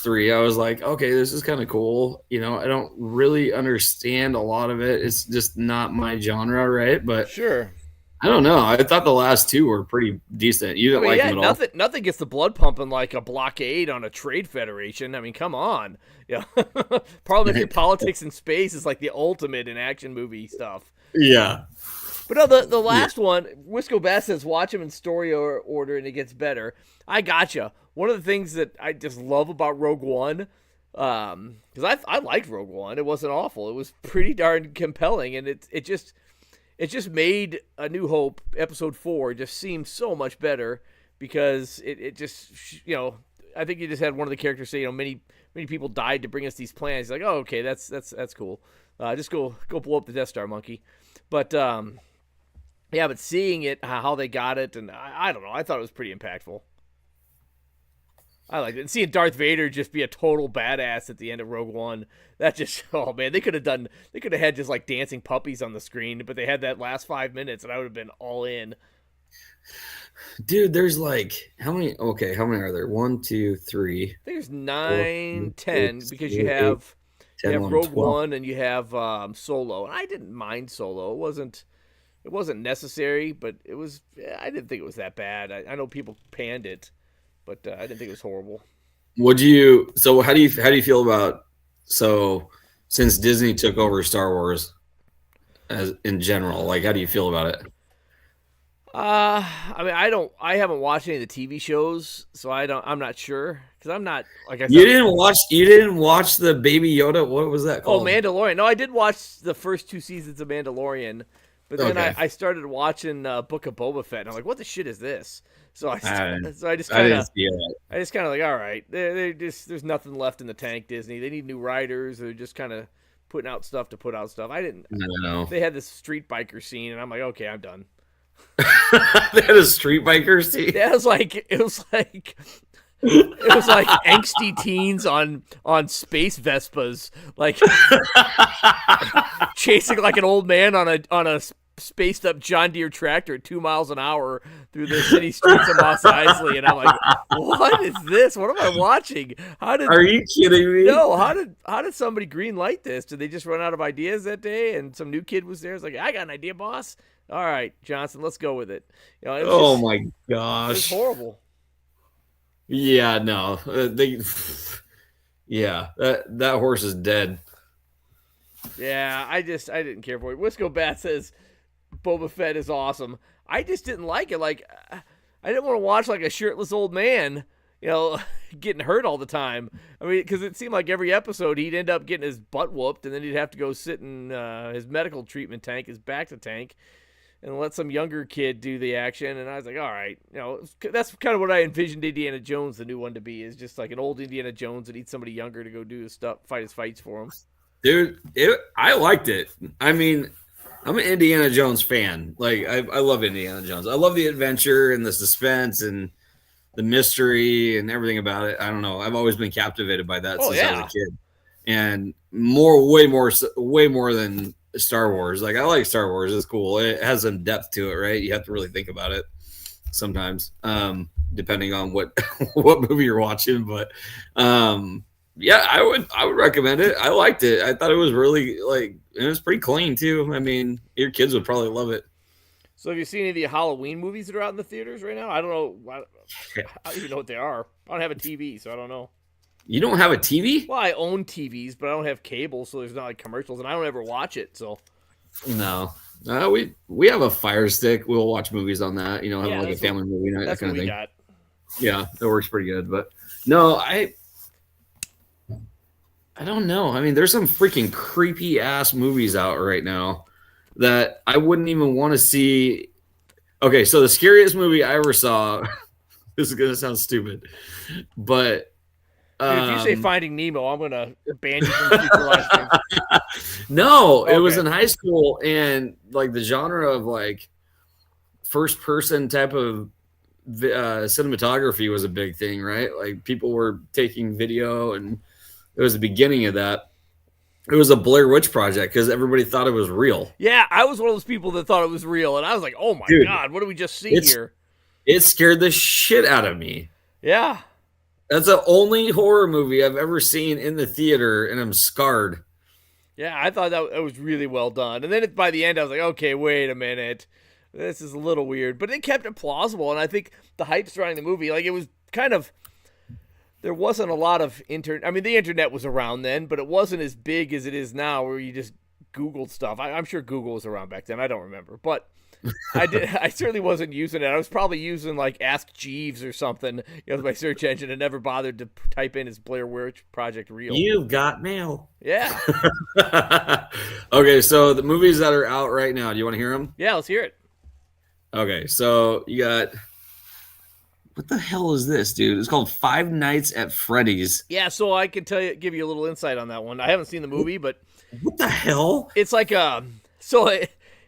three, I was like, okay, this is kind of cool. I don't really understand a lot of it. It's just not my genre, right? But Sure. I don't know. I thought the last two were pretty decent. You I didn't mean, like yeah, them at all? nothing gets the blood pumping like a blockade on a trade federation. I mean, come on. Yeah. Parliamentary politics in space is like the ultimate in action movie stuff. Yeah. But no, the Yeah. last one, Wisco Bass says, watch them in story order and it gets better. I gotcha. One of the things that I just love about Rogue One, because I liked Rogue One. It wasn't awful. It was pretty darn compelling, and it just made A New Hope Episode 4 just seem so much better because it just I think you just had one of the characters say many people died to bring us these plans. He's like, oh, okay, that's cool. Just go blow up the Death Star, monkey. But yeah, but seeing it, how they got it, and I don't know, I thought it was pretty impactful. I liked it. And seeing Darth Vader just be a total badass at the end of Rogue One, that just, oh man, they could have had just like dancing puppies on the screen, but they had that last 5 minutes and I would have been all in. Dude, there's like how many? Okay, how many are there? 1, 2, 3, I think there's 4, 9, 10 6, because 7, you 8, have 10, 11, Rogue 12. One and you have Solo, and I didn't mind Solo. It wasn't necessary, but I didn't think it was that bad. I know people panned it, but I didn't think it was horrible. So how do you feel about since Disney took over Star Wars as in general, like how do you feel about it? I mean, I haven't watched any of the TV shows, so I'm not sure because I'm not like I You said. didn't watch the Baby Yoda. What was that Oh, called? Mandalorian. No, I did watch the first 2 seasons of Mandalorian, but then Okay. I started watching Book of Boba Fett, and I'm like, what the shit is this? So I just I kind didn't of see it. like, all right, there's nothing left in the tank, Disney. They need new writers. They're just kind of putting out stuff to put out stuff. I didn't. No. They had this street biker scene, and I'm like, okay, I'm done. They had a street biker scene. Yeah, it was like angsty teens on space Vespas, like chasing like an old man on a spaced up John Deere tractor at 2 miles an hour through the city streets of Mos Eisley, and I'm like, what is this? What am I watching? Are you kidding me? No, how did somebody green light this? Did they just run out of ideas that day and some new kid was there? It's like, I got an idea, boss. All right, Johnson, let's go with it. My It was gosh. horrible. Yeah, no. Yeah, that horse is dead. Yeah, I didn't care for it. Wisco Bat says Boba Fett is awesome. I just didn't like it. Like, I didn't want to watch like a shirtless old man, getting hurt all the time. I mean, because it seemed like every episode he'd end up getting his butt whooped, and then he'd have to go sit in his medical treatment tank, his Bacta tank, and let some younger kid do the action. And I was like, all right, that's kind of what I envisioned Indiana Jones, the new one, to be, is just like an old Indiana Jones that needs somebody younger to go do his stuff, fight his fights for him. Dude, I liked it. I mean, I'm an Indiana Jones fan. Like, I love Indiana Jones. I love the adventure and the suspense and the mystery and everything about it. I don't know. I've always been captivated by that since I was a kid. And way more than Star Wars. Like, I like Star Wars. It's cool. It has some depth to it, right? You have to really think about it sometimes, depending on what movie you're watching. But yeah, I would recommend it. I liked it. I thought it was really it was pretty clean too. I mean, your kids would probably love it. So have you seen any of the Halloween movies that are out in the theaters right now? I don't know. I don't even know what they are. I don't have a TV, so I don't know. You don't have a TV? Well, I own TVs, but I don't have cable, so there's not like commercials, and I don't ever watch it. So No. We have a Fire Stick. We'll watch movies on that. Have like a family movie night, that kind of thing. Got. Yeah, that works pretty good. But no, I don't know. I mean, there's some freaking creepy ass movies out right now that I wouldn't even want to see. Okay, so the scariest movie I ever saw. This is gonna sound stupid, but Dude, if you say Finding Nemo, I'm gonna ban you from future live streams. no, it was Okay. in high school, and like the genre of like first person type of cinematography was a big thing, right? Like people were taking video, and it was the beginning of that. It was a Blair Witch Project because everybody thought it was real. Yeah, I was one of those people that thought it was real, and I was like, "Oh my Dude, god, what did we just see here?" it scared the shit out of me. Yeah, That's the only horror movie I've ever seen in the theater, and I'm scarred. yeah, I thought that it was really well done. And then by the end, I was like, "Okay, wait a minute, this is a little weird," but it kept it plausible, and I think the hype surrounding the movie, like it was kind of. There wasn't a lot of I mean, the internet was around then, but it wasn't as big as it is now, where you just Googled stuff. I'm sure Google was around back then. I don't remember, but I did. I certainly wasn't using it. I was probably using like Ask Jeeves or something, my search engine, and never bothered to type in his Blair Witch Project real. You've got mail. Yeah. Okay, so the movies that are out right now, do you want to hear them? Yeah, let's hear it. Okay, so you got. What the hell is this, dude? It's called Five Nights at Freddy's. Yeah, so I can give you a little insight on that one. I haven't seen the movie, but What the hell? it's like so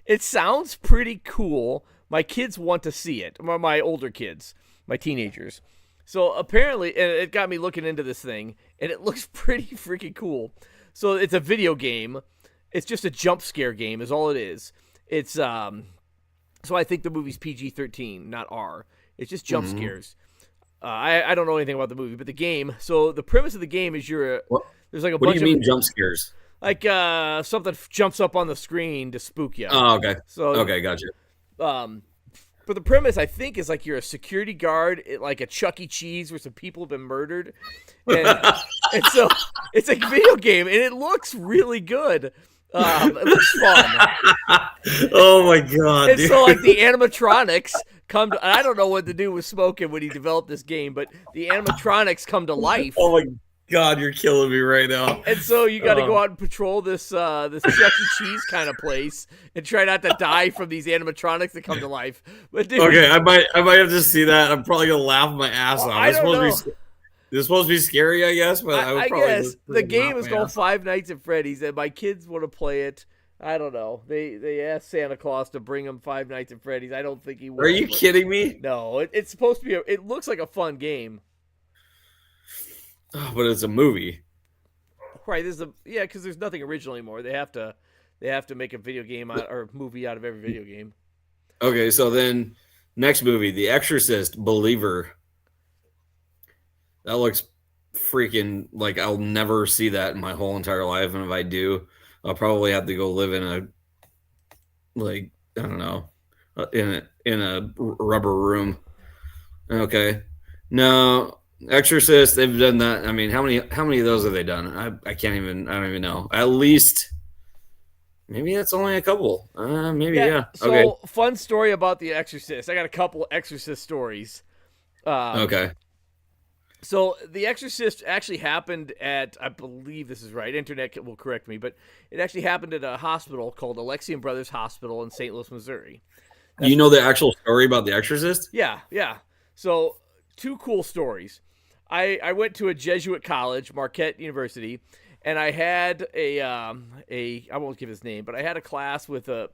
it sounds pretty cool. My kids want to see it. My older kids, my teenagers. So apparently, and it got me looking into this thing, and it looks pretty freaking cool. So it's a video game. It's just a jump scare game, is all it is. It's so I think the movie's PG-13, not R. It's just jump scares. I don't know anything about the movie, but the game. So the premise of the game is there's like a What bunch do you mean of jump scares? like something jumps up on the screen to spook you. Oh, okay. So Okay, gotcha. but the premise, I think, is like you're a security guard at like a Chuck E. Cheese where some people have been murdered, and so it's a video game, and it looks really good. It looks fun. Oh my god, And dude. so like the animatronics come to, I don't know what the dude was smoking when he developed this game, but the animatronics come to life. Oh my god, you're killing me right now. And so you got to go out and patrol this Chuck E. Cheese kind of place and try not to die from these animatronics that come to life. But dude, Okay, I might have to see that. I'm probably gonna laugh my ass off. I don't know. It's supposed to be scary, I guess, but I would I probably guess just the game laugh is my called ass. Five Nights at Freddy's, and my kids want to play it. I don't know. They asked Santa Claus to bring them Five Nights at Freddy's. I don't think he will. Are you but- kidding me? No, it's supposed to be. It looks like a fun game. Oh, but it's a movie. Right? Because there's nothing original anymore. They have to make a video game or movie out of every video game. Okay, so then next movie, The Exorcist Believer. That looks freaking like I'll never see that in my whole entire life, and if I do, I'll probably have to go live in a I don't know, in a rubber room. Okay, no, Exorcist. They've done that. I mean, how many of those have they done? I can't even. I don't even know. At least maybe that's only a couple. Maybe yeah. So Okay. fun story about The Exorcist. I got a couple Exorcist stories. Okay. So The Exorcist actually happened at, I believe this is right, internet will correct me, but it actually happened at a hospital called Alexian Brothers Hospital in St. Louis, Missouri. You know the actual story about The Exorcist? Yeah. So two cool stories. I went to a Jesuit college, Marquette University, and I had I won't give his name, but I had a class with a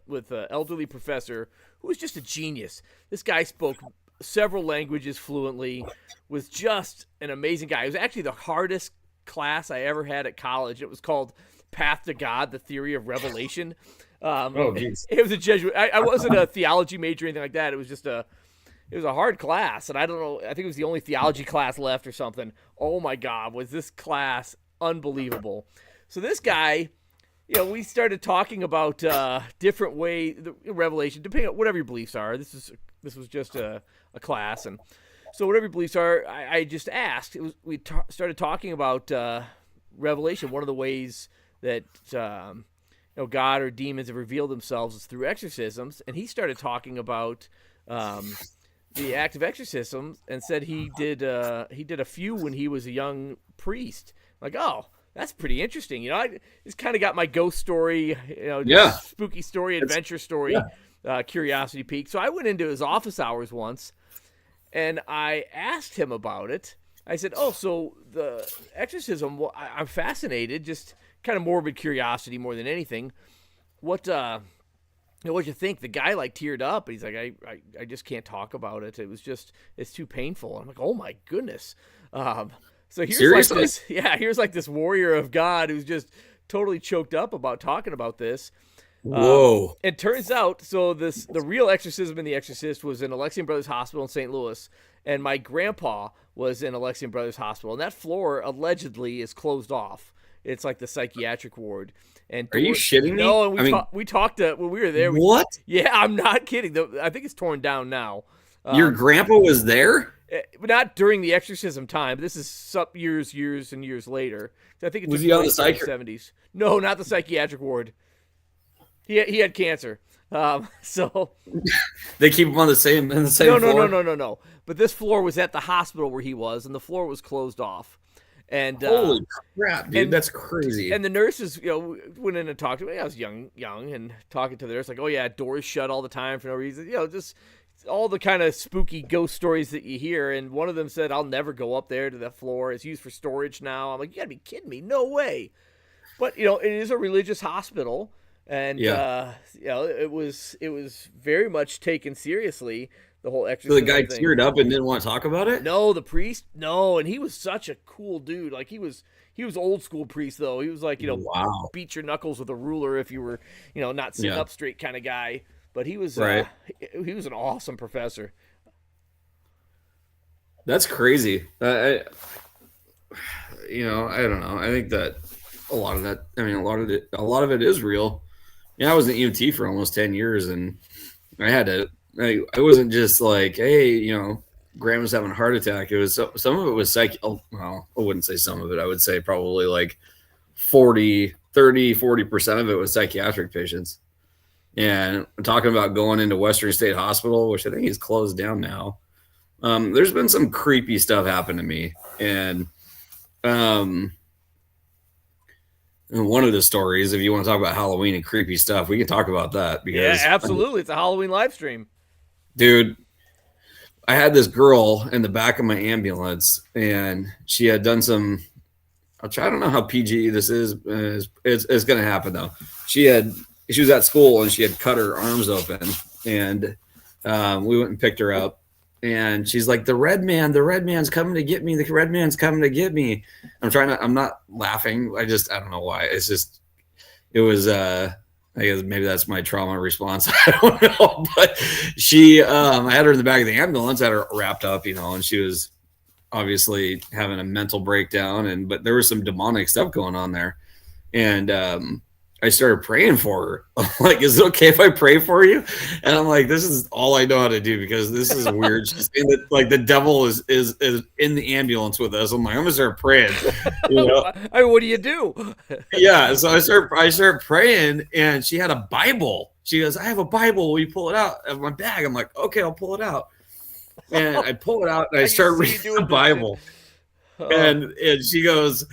elderly professor who was just a genius. This guy spoke several languages fluently, was just an amazing guy. It was actually the hardest class I ever had at college. It was called Path to God, the Theory of Revelation. Geez. It was a Jesuit. I wasn't a theology major or anything like that. It was a hard class, and I don't know. I think it was the only theology class left or something. Oh my God, was this class unbelievable? So this guy, we started talking about different way the Revelation, depending on whatever your beliefs are. This was just a class, and so whatever your beliefs are, I just asked. We started talking about Revelation. One of the ways that God or demons have revealed themselves is through exorcisms, and he started talking about the act of exorcism and said he did a few when he was a young priest. Like, oh, that's pretty interesting. I just kind of got my ghost story, Yeah. spooky story, adventure story curiosity pique. So I went into his office hours once, and I asked him about it. I said, "Oh, so the exorcism? Well, I'm fascinated. Just kind of morbid curiosity more than anything. What'd you think?" The guy like teared up, and he's like, I just can't talk about it. It's too painful." I'm like, "Oh my goodness." So here's Seriously? like this, yeah, here's like this warrior of God who's just totally choked up about talking about this. Whoa. It turns out, so the real exorcism in The Exorcist was in Alexian Brothers Hospital in St. Louis, and my grandpa was in Alexian Brothers Hospital, and that floor allegedly is closed off. It's like the psychiatric ward. And Are you shitting me? No, and I mean, we talked when we were there. what? Yeah, I'm not kidding. I think it's torn down now. Your grandpa was there? Not during the exorcism time. This is some years and years later. I think it Was took he on the place in the 70s. No, not the psychiatric ward. He had cancer. So They keep him on the same floor? no. But this floor was at the hospital where he was, and the floor was closed off. And Holy crap, dude, and- that's crazy. And the nurses, went in and talked to me. I was young, and talking to the nurse, like, "Oh yeah, doors shut all the time for no reason." Just all the kind of spooky ghost stories that you hear. And one of them said, "I'll never go up there to that floor. It's used for storage now." I'm like, "You gotta be kidding me! No way!" But it is a religious hospital, and Yeah. it was very much taken seriously. The whole So exorcism the guy thing. teared up and didn't want to talk about it? No, the priest, no, and he was such a cool dude. Like he was old school priest though. He was like, Wow. beat your knuckles with a ruler if you were, not sitting Yeah. up straight kind of guy. But he was Right. he was an awesome professor. That's crazy. I don't know. I think that a lot of that. I mean, a lot of it is real. Yeah, I was in EMT for almost 10 years, and I had to. I wasn't just like, hey, grandma's having a heart attack. It was some of it was well, I wouldn't say some of it. I would say probably like 40% of it was psychiatric patients. And I'm talking about going into Western State Hospital, which I think is closed down now. There's been some creepy stuff happen to me, and one of the stories, if you want to talk about Halloween and creepy stuff, we can talk about that. Because Yeah, absolutely. It's a Halloween live stream. dude, I had this girl in the back of my ambulance, and she had done some. I don't know how PG this is. It's going to happen though. She was at school and she had cut her arms open, and we went and picked her up. And she's like, the red man's coming to get me. The red man's coming to get me. I'm not laughing. I don't know why. It was, I guess maybe that's my trauma response. I don't know. But I had her in the back of the ambulance, had her wrapped up, and she was obviously having a mental breakdown. But there was some demonic stuff going on there. And, I started praying for her. I'm like, is it okay if I pray for you? And I'm like, this is all I know how to do because this is weird. She's the devil is in the ambulance with us. I'm like, I'm gonna start praying. I mean, what do you do? Yeah. So I start praying, and she had a Bible. She goes, I have a Bible. Will you pull it out of my bag? I'm like, okay, I'll pull it out. And I pull it out and I start reading the Bible. And she goes,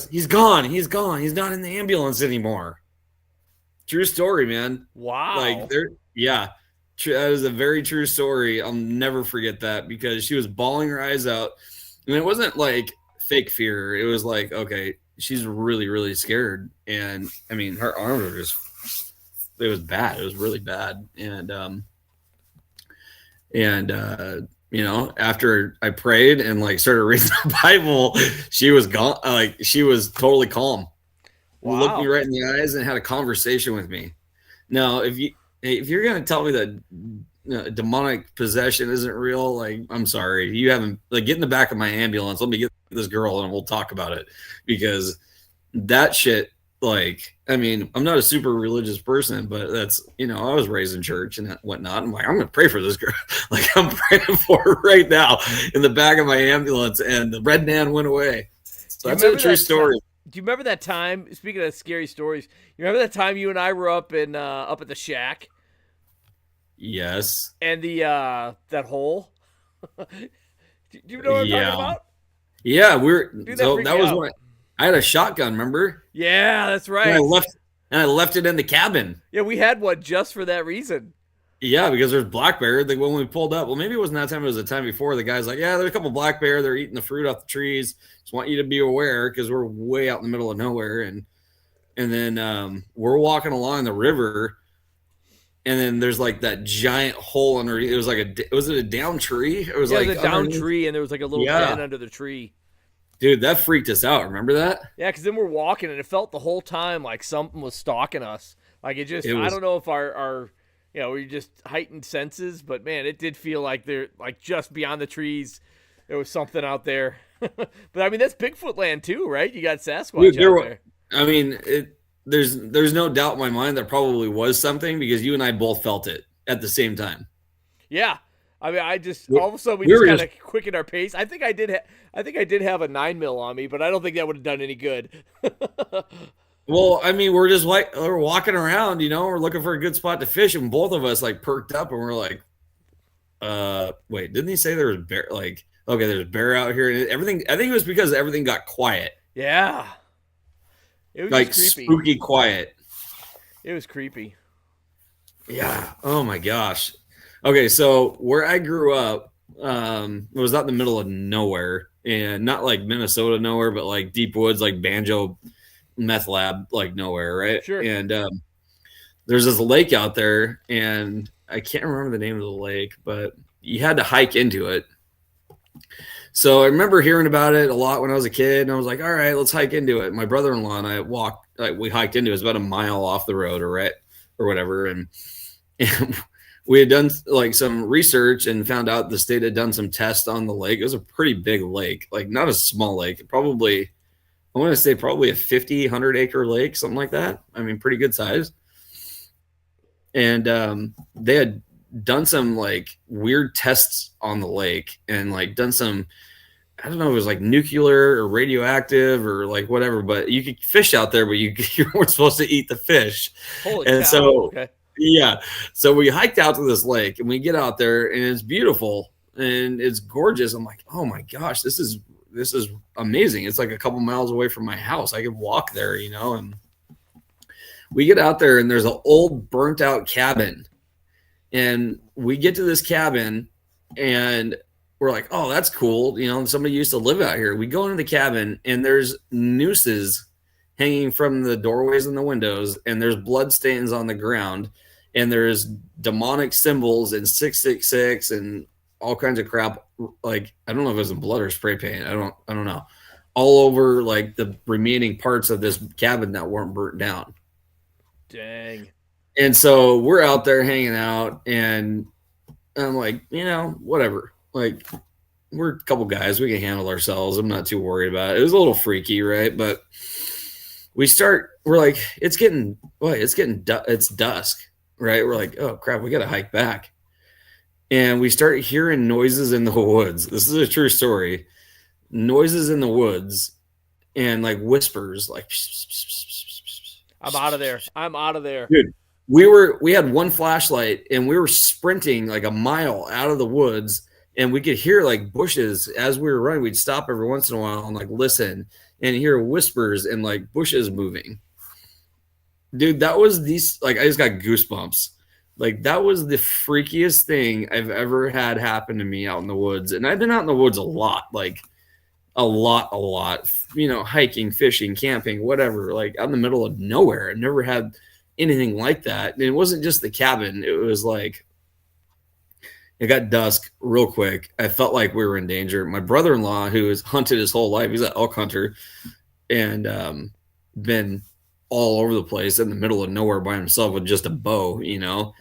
he's gone. He's not in the ambulance anymore. True story, man. Wow. That is a very true story. I'll never forget that because she was bawling her eyes out. And it wasn't like fake fear. It was like, okay, she's really, really scared. And I mean, her arms were it was bad. It was really bad. After I prayed and started reading the Bible, she was gone. She was totally calm. Wow. Looked me right in the eyes and had a conversation with me. Now, if you're gonna tell me that demonic possession isn't real, I'm sorry. You haven't get in the back of my ambulance. Let me get this girl and we'll talk about it because that shit. I'm not a super religious person, but that's, I was raised in church and whatnot. I'm like, I'm going to pray for this girl. I'm praying for her right now in the back of my ambulance, and the red man went away. So that's a true story. Do you remember that time, speaking of scary stories, you remember that time you and I were up at the shack? Yes. And that hole? Do you know what I'm talking about? Yeah, Dude, that was when I had a shotgun, remember? Yeah, that's right. And and I left it in the cabin. Yeah, we had one just for that reason. Yeah, because there's black bear. Like when we pulled up, well, maybe it wasn't that time. It was the time before. The guy's like, "Yeah, there's a couple black bear. They're eating the fruit off the trees. Just want you to be aware because we're way out in the middle of nowhere." And then we're walking along the river, and then there's like that giant hole under. It was like was it a down tree? It was like a down underneath. tree, and there was like a little den under the tree. Dude, that freaked us out. Remember that? Yeah, because then we're walking, and it felt the whole time like something was stalking us. Like it just, I don't know if our we just heightened senses, but man, it did feel like they're like just beyond the trees. There was something out there. But I mean, that's Bigfoot land too, right? You got Sasquatch out there. I mean, there's no doubt in my mind there probably was something because you and I both felt it at the same time. Yeah. I mean, all of a sudden we just kind of quickened our pace. I think I did have a 9mm on me, but I don't think that would have done any good. Well, I mean, we're walking around, we're looking for a good spot to fish, and both of us like perked up, and we're like, wait, didn't he say there was bear? Like, okay, there's bear out here, and everything. I think it was because everything got quiet. Yeah, it was like creepy. Spooky quiet. It was creepy. Yeah. Oh my gosh. Okay, so where I grew up, it was out in the middle of nowhere, and not like Minnesota nowhere, but like deep woods, like Banjo meth lab, like nowhere, right? Sure. And there's this lake out there, and I can't remember the name of the lake, but you had to hike into it. So I remember hearing about it a lot when I was a kid, and I was like, all right, let's hike into it. My brother-in-law and I we hiked into it. It was about a mile off the road or whatever. And we had done like some research and found out the state had done some tests on the lake. It was a pretty big lake, like not a small lake, I want to say probably a 100 acre lake, something like that. I mean, pretty good size. And they had done some like weird tests on the lake and like done some, I don't know, it was like nuclear or radioactive or like whatever, but you could fish out there, but you weren't supposed to eat the fish. Holy cow. So, okay. Yeah. So we hiked out to this lake and we get out there and it's beautiful and it's gorgeous. I'm like, oh my gosh, this is amazing. It's like a couple miles away from my house. I could walk there, and we get out there and there's an old burnt out cabin. And we get to this cabin and we're like, oh, that's cool. Somebody used to live out here. We go into the cabin and there's nooses hanging from the doorways and the windows, and there's blood stains on the ground, and there's demonic symbols and 666 and all kinds of crap. Like, I don't know if it was in blood or spray paint. I don't know. All over like the remaining parts of this cabin that weren't burnt down. Dang. And so we're out there hanging out, and I'm like, whatever. Like, we're a couple guys. We can handle ourselves. I'm not too worried about it. It was a little freaky, right? But we're like, it's dusk, right? We're like, oh crap, we got to hike back. And we start hearing noises in the woods. This is a true story. Noises in the woods and like whispers, like, I'm out of there. Dude, we had one flashlight and we were sprinting like a mile out of the woods, and we could hear like bushes as we were running. We'd stop every once in a while and like listen and hear whispers and like bushes moving. Dude, that was I just got goosebumps. Like, that was the freakiest thing I've ever had happen to me out in the woods. And I've been out in the woods a lot, like a lot, hiking, fishing, camping, whatever, like out in the middle of nowhere. I never had anything like that. And it wasn't just the cabin. It was like, it got dusk real quick. I felt like we were in danger. My brother-in-law, who has hunted his whole life, he's an elk hunter and been all over the place in the middle of nowhere by himself with just a bow, and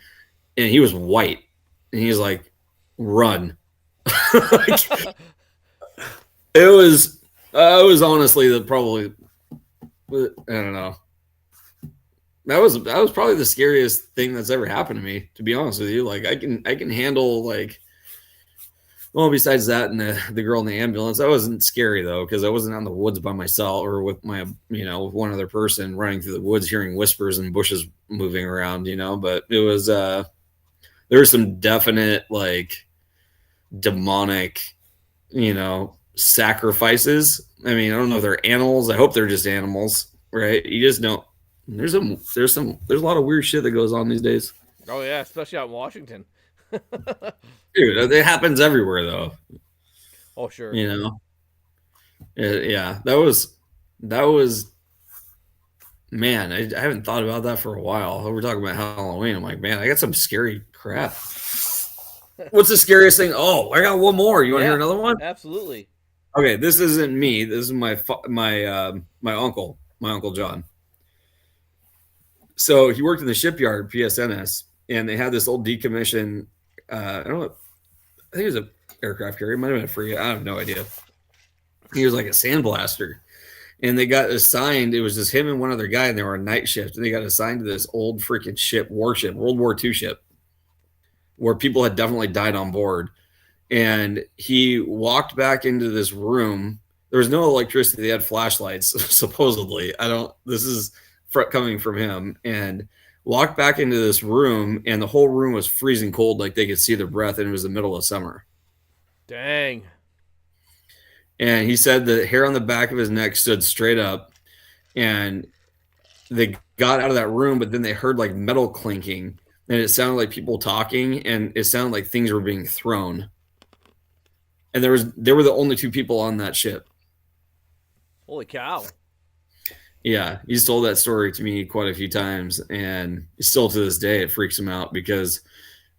he was white and he's like, run. Like, it was honestly probably, I don't know. That was probably the scariest thing that's ever happened to me, to be honest with you. Like, I can handle like, well, besides that and the girl in the ambulance, that wasn't scary though, because I wasn't out in the woods by myself or with my, with one other person running through the woods, hearing whispers and bushes moving around, but it was, there were some definite like demonic, sacrifices. I mean, I don't know if they're animals. I hope they're just animals, right? You just don't, There's a lot of weird shit that goes on these days. Oh yeah, especially out in Washington. Dude, it happens everywhere though. Oh sure. You know. Yeah, that was man. I haven't thought about that for a while. We're talking about Halloween. I'm like, man, I got some scary crap. What's the scariest thing? Oh, I got one more. You want to hear another one? Absolutely. Okay, this isn't me. This is my uncle John. So he worked in the shipyard, PSNS, and they had this old decommissioned. I don't know. I think it was a aircraft carrier. It might have been a frigate. I have no idea. He was like a sandblaster, and they got assigned. It was just him and one other guy, and they were on night shift, and they got assigned to this old freaking warship, World War II ship, where people had definitely died on board. And he walked back into this room. There was no electricity. They had flashlights, supposedly. This is coming from him. And walked back into this room, and the whole room was freezing cold, like they could see their breath, and it was the middle of summer. Dang. And he said the hair on the back of his neck stood straight up, and they got out of that room, but then they heard like metal clinking, and it sounded like people talking, and it sounded like things were being thrown. And they were the only two people on that ship. Holy cow. Yeah, he's told that story to me quite a few times, and still to this day it freaks him out because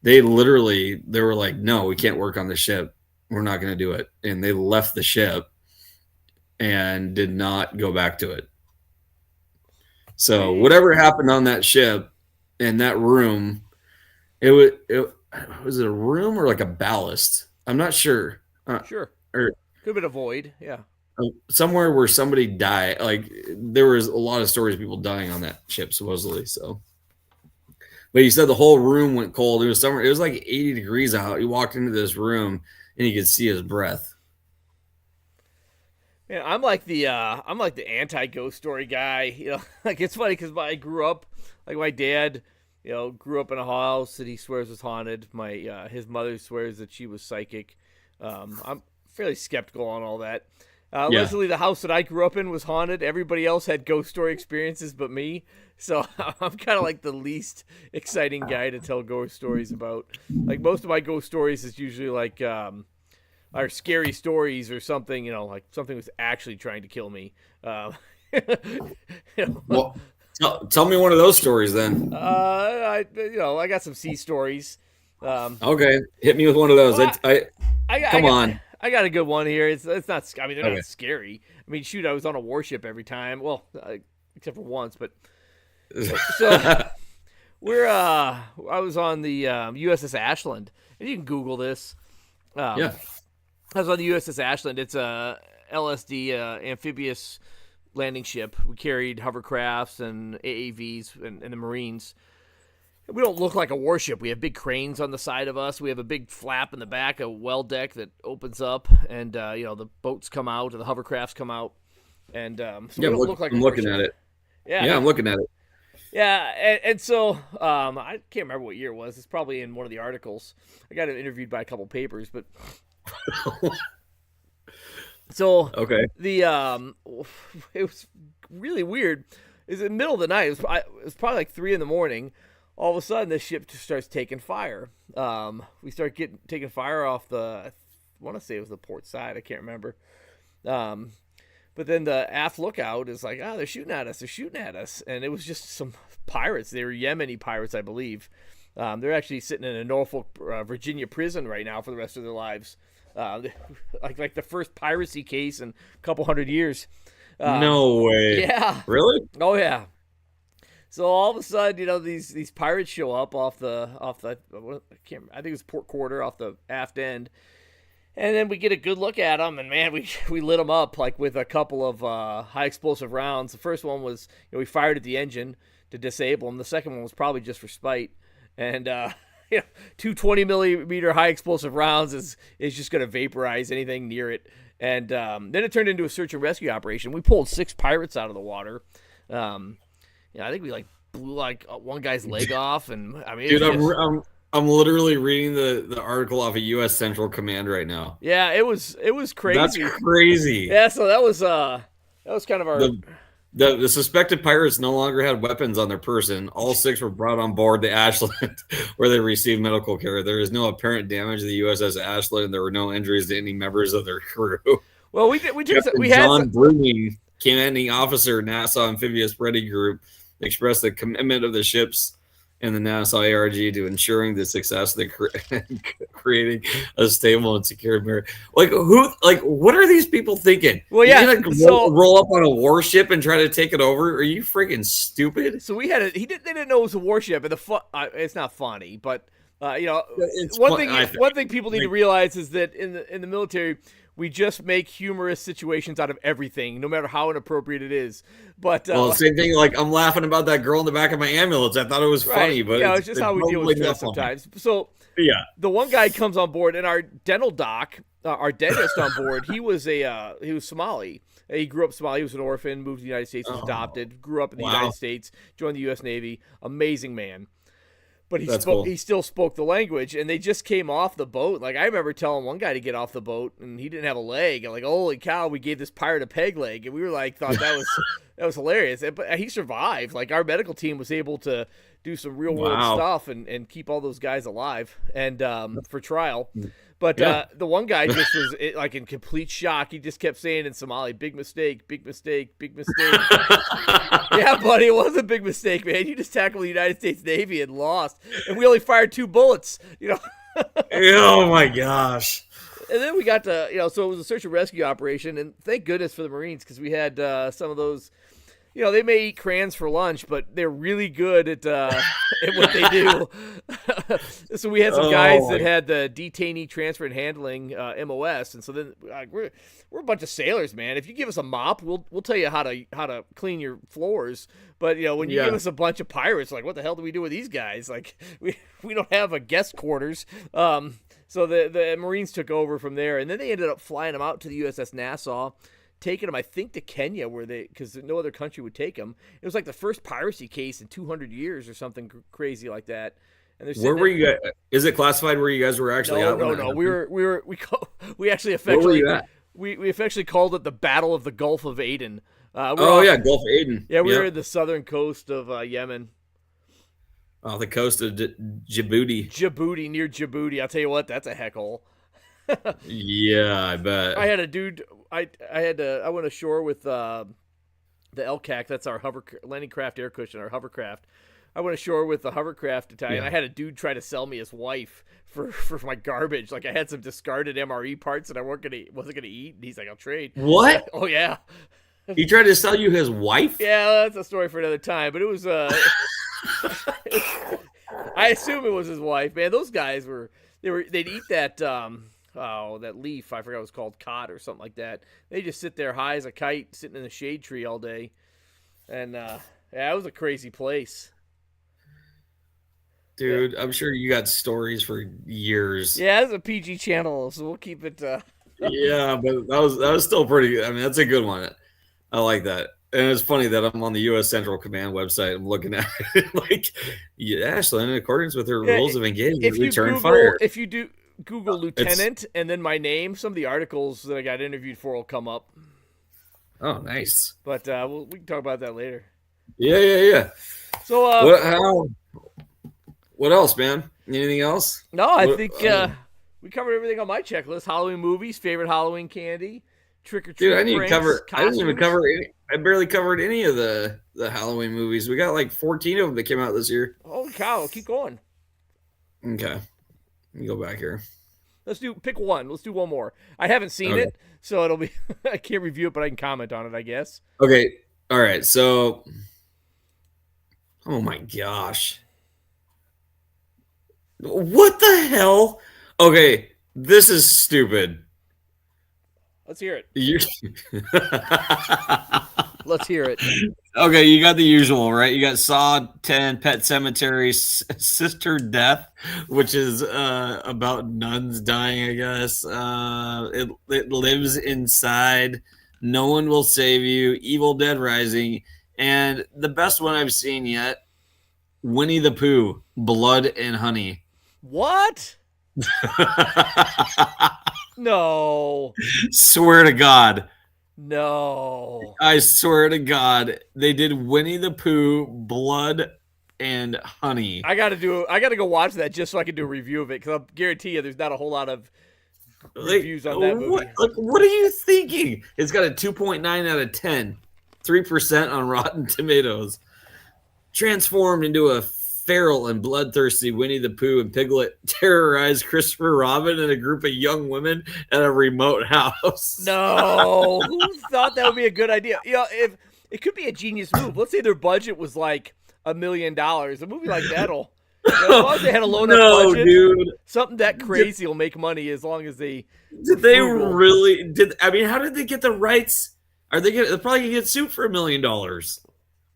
they were like, no, we can't work on the ship. We're not going to do it. And they left the ship and did not go back to it. So whatever happened on that ship in that room, was it a room or like a ballast? I'm not sure. Sure. Or could have been a void. Yeah. Somewhere where somebody died. Like there was a lot of stories of people dying on that ship, supposedly. So, but he said the whole room went cold. It was summer. It was like 80 degrees out. He walked into this room and he could see his breath. Man, I'm like the anti-ghost story guy. You know, like it's funny because I grew up like my dad. You know, grew up in a house that he swears was haunted. My his mother swears that she was psychic. I'm fairly skeptical on all that. Allegedly, the house that I grew up in was haunted. Everybody else had ghost story experiences but me. So I'm kind of like the least exciting guy to tell ghost stories about. Like most of my ghost stories is usually like are scary stories or something. You know, like something was actually trying to kill me. Well, tell me one of those stories then. I got some sea stories. Okay, hit me with one of those. Come on. I got a good one here. It's not. I mean, they're not scary. I mean, shoot, I was on a warship every time. Well, except for once, but so I was on the USS Ashland, and you can Google this. I was on the USS Ashland. It's a LSD amphibious landing ship. We carried hovercrafts and AAVs and the Marines. We don't look like a warship. We have big cranes on the side of us. We have a big flap in the back, a well deck that opens up, and the boats come out, or the hovercrafts come out, and so we don't look like I'm looking at it. Yeah, I'm looking at it. Yeah, and so I can't remember what year it was. It's probably in one of the articles. I got interviewed by a couple papers, but so okay, it was really weird. It was in the middle of the night. It was probably like 3 a.m. All of a sudden, the ship just starts taking fire. We start taking fire off I want to say it was the port side. I can't remember. But then the aft lookout is like, they're shooting at us. They're shooting at us. And it was just some pirates. They were Yemeni pirates, I believe. They're actually sitting in a Norfolk, Virginia prison right now for the rest of their lives. Like the first piracy case in a couple hundred years. No way. Yeah. Really? Oh, yeah. So all of a sudden, these pirates show up off the I think it was port quarter off the aft end, and then we get a good look at them, and man, we lit them up like with a couple of high explosive rounds. The first one was we fired at the engine to disable them. The second one was probably just for spite, and 2 20-millimeter high explosive rounds is just going to vaporize anything near it. And then it turned into a search and rescue operation. We pulled 6 pirates out of the water. I think we blew one guy's leg off, and I mean, dude, I'm literally reading the article off of U.S. Central Command right now. Yeah, it was crazy. That's crazy. Yeah, so that was kind of our The suspected pirates no longer had weapons on their person. All 6 were brought on board the Ashland, where they received medical care. There is no apparent damage to the USS Ashland, and there were no injuries to any members of their crew. Well, we did. Captain We had John Bruning, commanding officer, Nassau Amphibious Ready Group, expressed the commitment of the ships and the Nassau ARG to ensuring the success of the creating a stable and secure marriage. Like who? Like what are these people thinking? Well, yeah. You're gonna roll up on a warship and try to take it over? Are you freaking stupid? So we had They didn't know it was a warship, and it's not funny, but It's one fun- thing. One thing people need to realize is that in the military, we just make humorous situations out of everything, no matter how inappropriate it is. But well, same thing. Like I'm laughing about that girl in the back of my ambulance. I thought it was funny, but it's just how we deal with stress sometimes. So yeah, the one guy comes on board, and our dental doc, our dentist on board, he was Somali. He grew up Somali. He was an orphan, moved to the United States, was adopted, grew up in the United States, joined the U.S. Navy. Amazing man. But he still spoke the language, and they just came off the boat. Like, I remember telling one guy to get off the boat, and he didn't have a leg. I'm like, holy cow, we gave this pirate a peg leg. And we were like, thought that was hilarious. But he survived. Like, our medical team was able to do some real world stuff and keep all those guys alive and for trial. But the one guy just was like in complete shock. He just kept saying in Somali, big mistake, big mistake, big mistake. Yeah, buddy, it was a big mistake, man. You just tackled the United States Navy and lost. And we only fired 2 bullets, Oh, my gosh. And then we got to, so it was a search and rescue operation. And thank goodness for the Marines, because we had some of those. They may eat crayons for lunch, but they're really good at what they do. So we had some guys that had the detainee transfer and handling MOS, and so then we're a bunch of sailors, man. If you give us a mop, we'll tell you how to clean your floors. But when you give us a bunch of pirates, like what the hell do we do with these guys? Like we don't have a guest quarters. So the Marines took over from there, and then they ended up flying them out to the USS Nassau. Taking them, I think, to Kenya, because no other country would take them. It was like the first piracy case in 200 years or something crazy like that. And where were you guys? Is it classified where you guys were actually at? No. We actually affectionately we affectionately called it the Battle of the Gulf of Aden. Gulf of Aden. Yeah, we were in the southern coast of Yemen. Off the coast of Djibouti. Near Djibouti. I'll tell you what, that's a heck hole. Yeah, I bet. I had a dude. I went ashore with the LCAC. That's our landing craft air cushion, our hovercraft. I went ashore with the hovercraft Italian. Yeah. I had a dude try to sell me his wife for my garbage. Like, I had some discarded MRE parts that I wasn't gonna eat. And he's like, I'll trade. What? Oh yeah. He tried to sell you his wife? Yeah, that's a story for another time. But it was I assume it was his wife. Man, those guys they'd eat that that leaf, I forgot what it was called, cod or something like that. They just sit there high as a kite, sitting in the shade tree all day. And it was a crazy place. Dude, I'm sure you got stories for years. Yeah, it's a PG channel, so we'll keep it. Yeah, but that was still pretty. I mean, that's a good one. I like that. And it's funny that I'm on the U.S. Central Command website. I'm looking at it like, Ashland, in accordance with her rules of engagement, return fire. If you do Google Lieutenant and then my name, some of the articles that I got interviewed for will come up. Oh, nice. But we can talk about that later. Yeah. So, what else, man? Anything else? No, I think we covered everything on my checklist. Halloween movies, favorite Halloween candy, trick or treat. Dude, I didn't even cover any. I barely covered any of the Halloween movies. We got like 14 of them that came out this year. Holy cow! Keep going. Okay, let me go back here. Pick one. Let's do one more. I haven't seen it, so it'll be. I can't review it, but I can comment on it, I guess. Okay. All right. So, oh my gosh. What the hell? Okay, this is stupid. Let's hear it. Let's hear it. Okay, you got the usual, right? You got Saw 10, Pet Sematary, Sister Death, which is about nuns dying, I guess. It lives inside. No One Will Save You, Evil Dead Rising, and the best one I've seen yet, Winnie the Pooh, Blood and Honey. What? No. Swear to God. No. I swear to God, they did Winnie the Pooh, Blood and Honey. I gotta go watch that just so I can do a review of it because I guarantee you there's not a whole lot of Like reviews on that what? movie. Like what are you thinking? It's got a 2.9 out of 10, 3% on Rotten Tomatoes. Transformed into a feral and bloodthirsty Winnie the Pooh and Piglet terrorized Christopher Robin and a group of young women at a remote house. No, who thought that would be a good idea? You know, if it could be a genius move. Let's say their budget was like $1 million. A movie like that'll, as long as they had a low enough No, budget, dude. something that crazy will make money as long as they. Did they frugal. really? Did I mean? How did they get the rights? Are they gonna? They're probably gonna get sued for $1 million.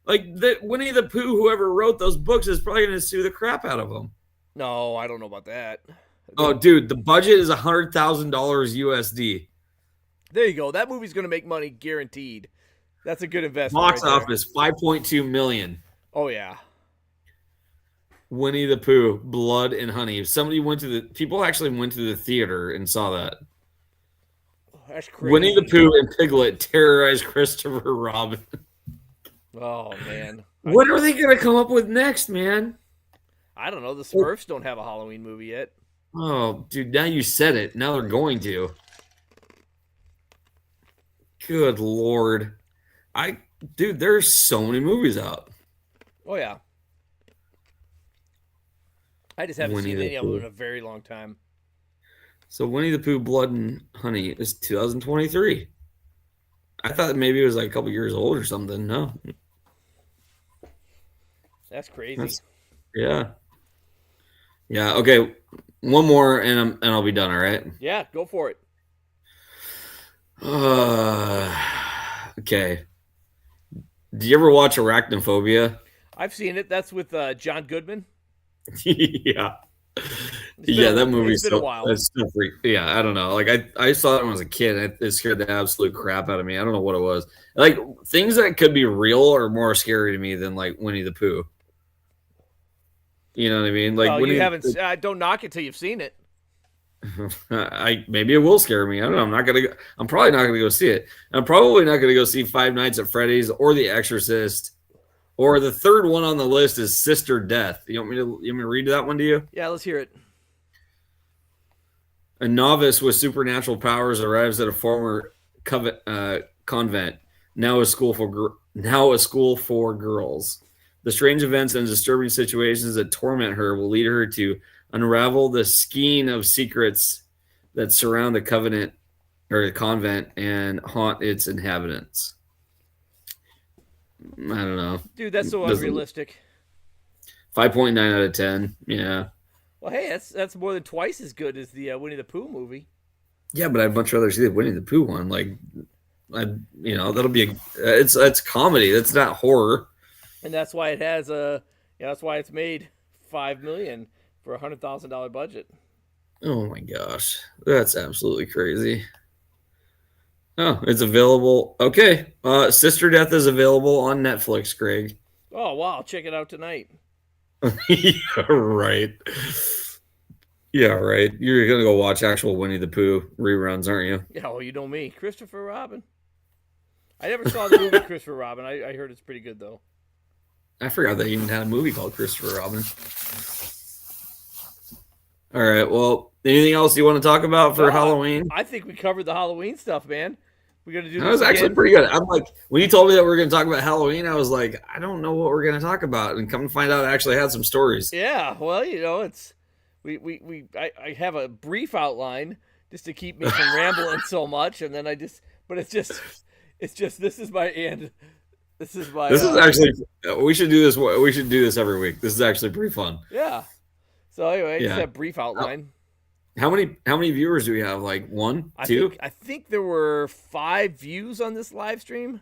Like the Winnie the Pooh, whoever wrote those books, is probably gonna sue the crap out of them. No, I don't know about that. Oh, dude, the budget is $100,000 USD. There you go. That movie's gonna make money guaranteed. That's a good investment. Box right there. office 5.2 million. Oh yeah. Winnie the Pooh, Blood and Honey. Somebody went to the people actually went to the theater and saw that. That's crazy. Winnie the Pooh and Piglet terrorized Christopher Robin. Oh man. What are they gonna come up with next, man? I don't know. The Smurfs don't have a Halloween movie yet. Oh, dude, now you said it. Now they're going to. Good Lord. Dude, there's so many movies out. Oh yeah. I just haven't Winnie seen the any of them Pooh. in a very long time. So Winnie the Pooh, Blood and Honey is 2023. I thought maybe it was like a couple years old or something. No. That's crazy. Yeah. Yeah, okay. One more and I'll be done, all right? Yeah, go for it. Okay. Do you ever watch Arachnophobia? I've seen it. That's with John Goodman. Yeah. It's Yeah, been- that movie. it's been a while. That's so freak. Yeah, I don't know. Like I saw it when I was a kid. It scared the absolute crap out of me. I don't know what it was. Like things that could be real are more scary to me than like Winnie the Pooh. You know what I mean? Like Well, Winnie, you haven't. Don't knock it till you've seen it. I maybe it will scare me. I don't know. I'm not gonna. I'm probably not gonna go see it. I'm probably not gonna go see Five Nights at Freddy's or The Exorcist, or the third one on the list is Sister Death. You want me to read that one to you? Yeah, let's hear it. A novice with supernatural powers arrives at a former convent, now a school for girls. The strange events and disturbing situations that torment her will lead her to unravel the skein of secrets that surround the covenant or the convent and haunt its inhabitants. I don't know. Dude, that's so Doesn't- unrealistic. 5.9 out of 10. Yeah. Well, hey, that's more than twice as good as the Winnie the Pooh movie. Yeah, but I'd much rather see the Winnie the Pooh one. Like, that'll be it's comedy. That's not horror. And that's why it has that's why it's made $5 million for a $100,000 budget. Oh my gosh, that's absolutely crazy. Oh, it's available. Okay, Sister Death is available on Netflix, Greg. Oh wow, check it out tonight. Yeah, right. Yeah, right. You're gonna go watch actual Winnie the Pooh reruns, aren't you? Yeah, well, you know me, Christopher Robin. I never saw the movie Christopher Robin. I heard it's pretty good though. I forgot they even had a movie called Christopher Robin. All right. Well, anything else you want to talk about for No, Halloween? I think we covered the Halloween stuff, man. We're gonna do That this was actually again. pretty good. I'm like, when you told me that we were going to talk about Halloween, I was like, I don't know what we're going to talk about. And come to find out, I actually had some stories. Yeah, well, it's I have a brief outline just to keep me from rambling so much, and then it's just this is my end. This is my. This is actually, we should do this. We should do this every week. This is actually pretty fun. Yeah. So anyway, just Yeah. a brief outline. How many viewers do we have? Like one, two? I think there were 5 views on this live stream.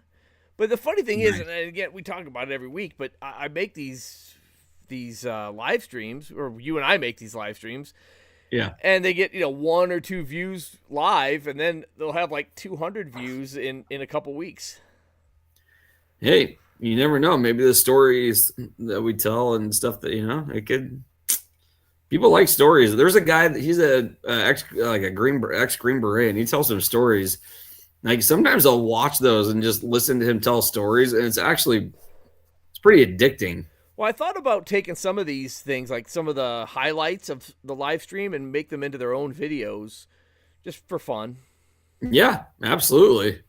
But the funny thing is, Nice. and again, we talk about it every week, but I make these live streams, or you and I make these live streams, Yeah. and they get 1 or 2 views live, and then they'll have like 200 views in a couple weeks. Hey, you never know. Maybe the stories that we tell and stuff that it could. People like stories. There's a guy that he's ex Green Beret, and he tells some stories Like sometimes I'll watch those and just listen to him tell stories, and it's pretty addicting. Well, I thought about taking some of these things, like some of the highlights of the live stream, and make them into their own videos, just for fun. Yeah, absolutely.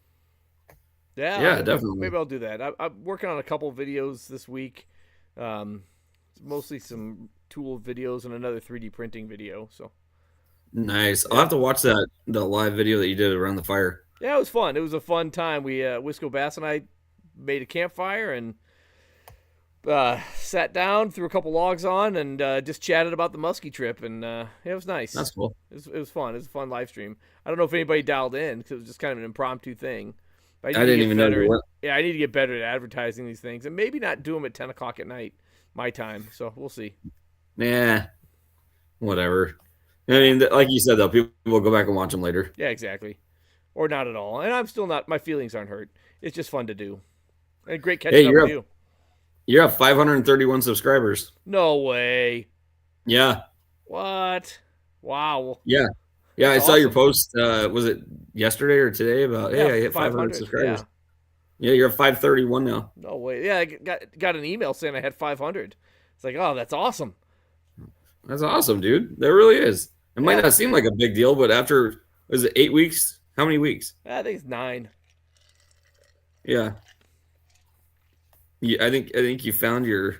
Yeah, Yeah, definitely. maybe I'll do that. I'm working on a couple videos this week, um, mostly some tool videos and another 3D printing video. So Nice. I'll yeah, have to watch the live video that you did around the fire. yeah, it was fun. It was a fun time. We Wisco Bass and I made a campfire and sat down, threw a couple logs on, and just chatted about the muskie trip, and it was nice. That's cool. It was fun. It was a fun live stream. I don't know if anybody dialed in because it was just kind of an impromptu thing. But I didn't even know you went. Yeah, I need to get better at advertising these things, and maybe not do them at 10 o'clock at night, my time. So we'll see. Nah, whatever. I mean, like you said though, people will go back and watch them later. Yeah, exactly. Or not at all. And I'm still not. My feelings aren't hurt. It's just fun to do. And great Hey, catching up with you. you're up 531 subscribers. No way. Yeah, What? Wow. yeah, yeah. I That's saw your awesome. post. Was it yesterday or today? About Yeah, hey, I hit 500 500. subscribers. Yeah. Yeah, you're at 531 now. No way. Yeah, I got an email saying I had 500. It's like, oh, that's awesome. That's awesome, dude. That really is. It might Yeah, not seem like a big deal, but after was it 8 weeks? How many weeks? I think it's 9. Yeah, yeah. I think you found your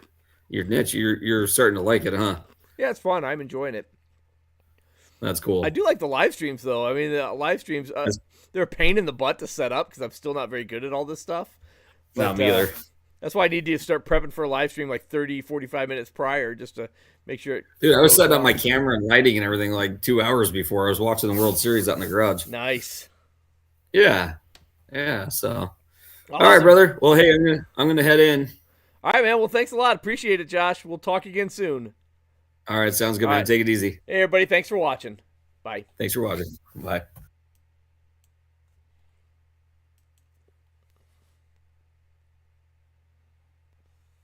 niche. You're starting to like it, huh? Yeah, it's fun. I'm enjoying it. That's I cool. do like the live streams though. I mean, the live streams That's, they're a pain in the butt to set up because I'm still not very good at all this stuff. not But me either. that's why I need to start prepping for a live stream like 30, 45 minutes prior just to make sure it Dude, I was goes setting up well. my camera and lighting and everything like 2 hours before I was watching the World Series out in the garage. Nice. Yeah, yeah. So, all right, Awesome. brother. Well, hey, I'm gonna head in. All right, man. Well, thanks a lot. Appreciate it, Josh. We'll talk again soon. All right, sounds good, All man. right. Take it easy. Hey, everybody. Thanks for watching. Bye. Thanks for watching. Bye.